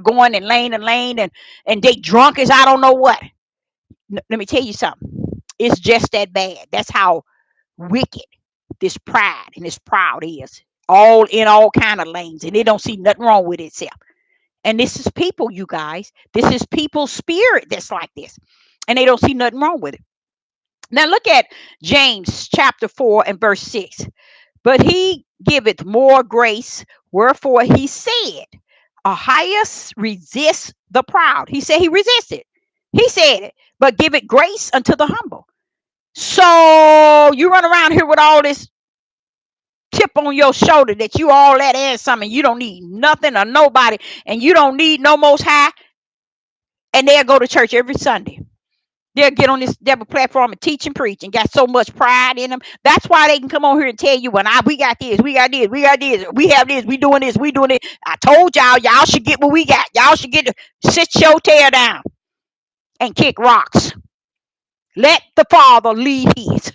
going in lane and lane and they drunk as I don't know what. Let me tell you something. It's just that bad. That's how wicked this pride and this proud is. All in all kind of lanes, and they don't see nothing wrong with itself. And this is people, you guys. This is people's spirit that's like this, and they don't see nothing wrong with it. Now look at James chapter 4 and verse 6. But he giveth more grace, wherefore he said, Ahias resist the proud. He said he resisted. He said it, but give it grace unto the humble. So you run around here with all this chip on your shoulder that you all that and something. You don't need nothing or nobody, and you don't need no most high, and they'll go to church every Sunday. They'll get on this devil platform and teach and preach and got so much pride in them. That's why they can come on here and tell you, we got this, we got this, we got this, we have this, we doing this, we doing it. I told y'all should get what we got. Y'all should get to sit your tail down and kick rocks. Let the Father lead his.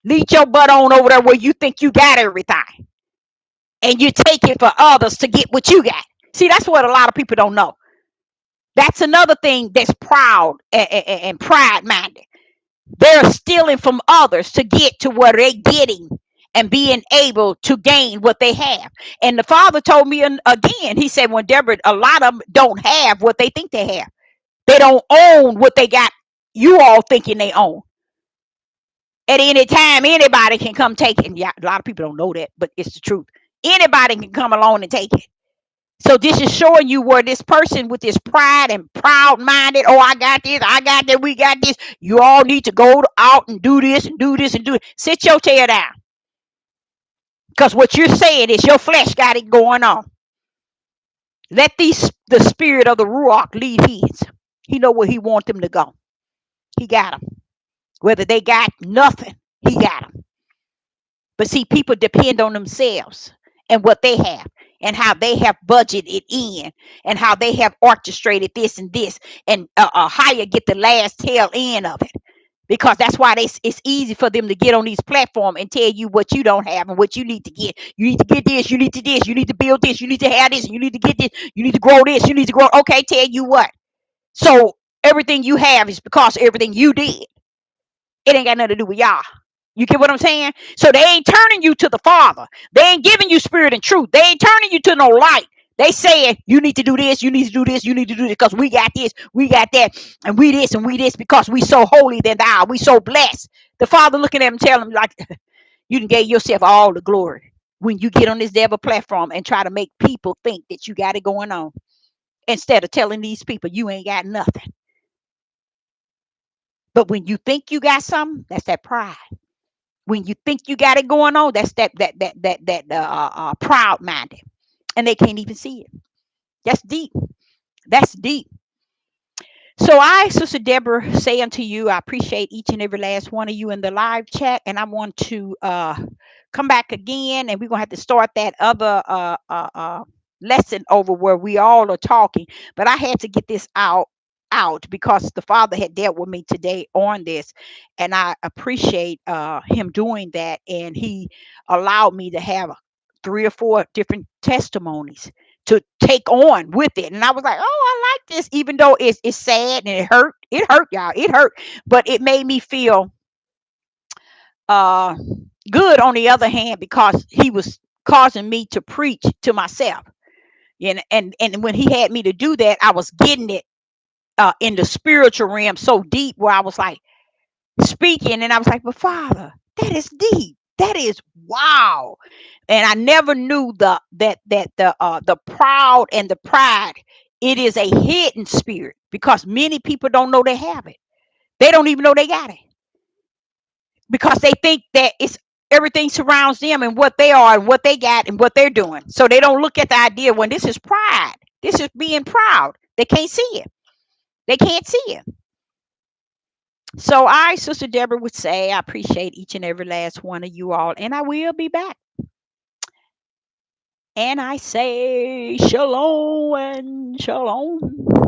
Lead your butt on over there where you think you got everything. And you take it for others to get what you got. See, that's what a lot of people don't know. That's another thing that's proud and pride minded. They're stealing from others to get to where they're getting and being able to gain what they have. And the Father told me again, he said, when Deborah, a lot of them don't have what they think they have. They don't own what they got, you all thinking they own. At any time, anybody can come take it. Yeah, a lot of people don't know that, but it's the truth. Anybody can come along and take it. So this is showing you where this person with this pride and proud minded, I got this, I got that, we got this. You all need to go out and do this and do this and do it. Sit your tail down. Because what you're saying is your flesh got it going on. Let the spirit of the Ruach lead his. He know where he want them to go. He got them. Whether they got nothing, he got them. But see, people depend on themselves and what they have and how they have budgeted in and how they have orchestrated this and higher get the last tail end of it. Because that's why it's easy for them to get on these platforms and tell you what you don't have and what you need to get. You need to get this, you need to this, you need to build this, you need to have this, you need to get this, you need to grow this, you need to grow. Okay, tell you what. So everything you have is because of everything you did. It ain't got nothing to do with y'all. You get what I'm saying? So they ain't turning you to the Father. They ain't giving you spirit and truth. They ain't turning you to no light. They saying you need to do this, you need to do this, you need to do this because we got this, we got that, and we this because we so holy than thou. We so blessed. The Father looking at him telling him like, you done gave yourself all the glory. when you get on this devil platform and try to make people think that you got it going on instead of telling these people you ain't got nothing. But when you think you got something, that's that pride. When you think you got it going on, that's that proud minded, and they can't even see it. That's deep. That's deep. So I, Sister Deborah, say unto you, I appreciate each and every last one of you in the live chat, and I want to come back again, and we're gonna have to start that other lesson over where we all are talking. But I had to get this out because the Father had dealt with me today on this, and I appreciate him doing that, and he allowed me to have 3 or 4 different testimonies to take on with it. And I was like, oh, I like this, even though it's sad and it hurt. It hurt, y'all. It hurt. But it made me feel uh good on the other hand because he was causing me to preach to myself. And when he had me to do that, I was getting it in the spiritual realm so deep where I was like speaking and I was like, but Father, that is deep. That is wow. And I never knew the proud and the pride. It is a hidden spirit because many people don't know they have it. They don't even know they got it because they think that it's everything surrounds them and what they are and what they got and what they're doing. So they don't look at the idea when this is pride. This is being proud. They can't see it. They can't see it. So I, Sister Deborah, would say I appreciate each and every last one of you all, and I will be back. And I say shalom and shalom.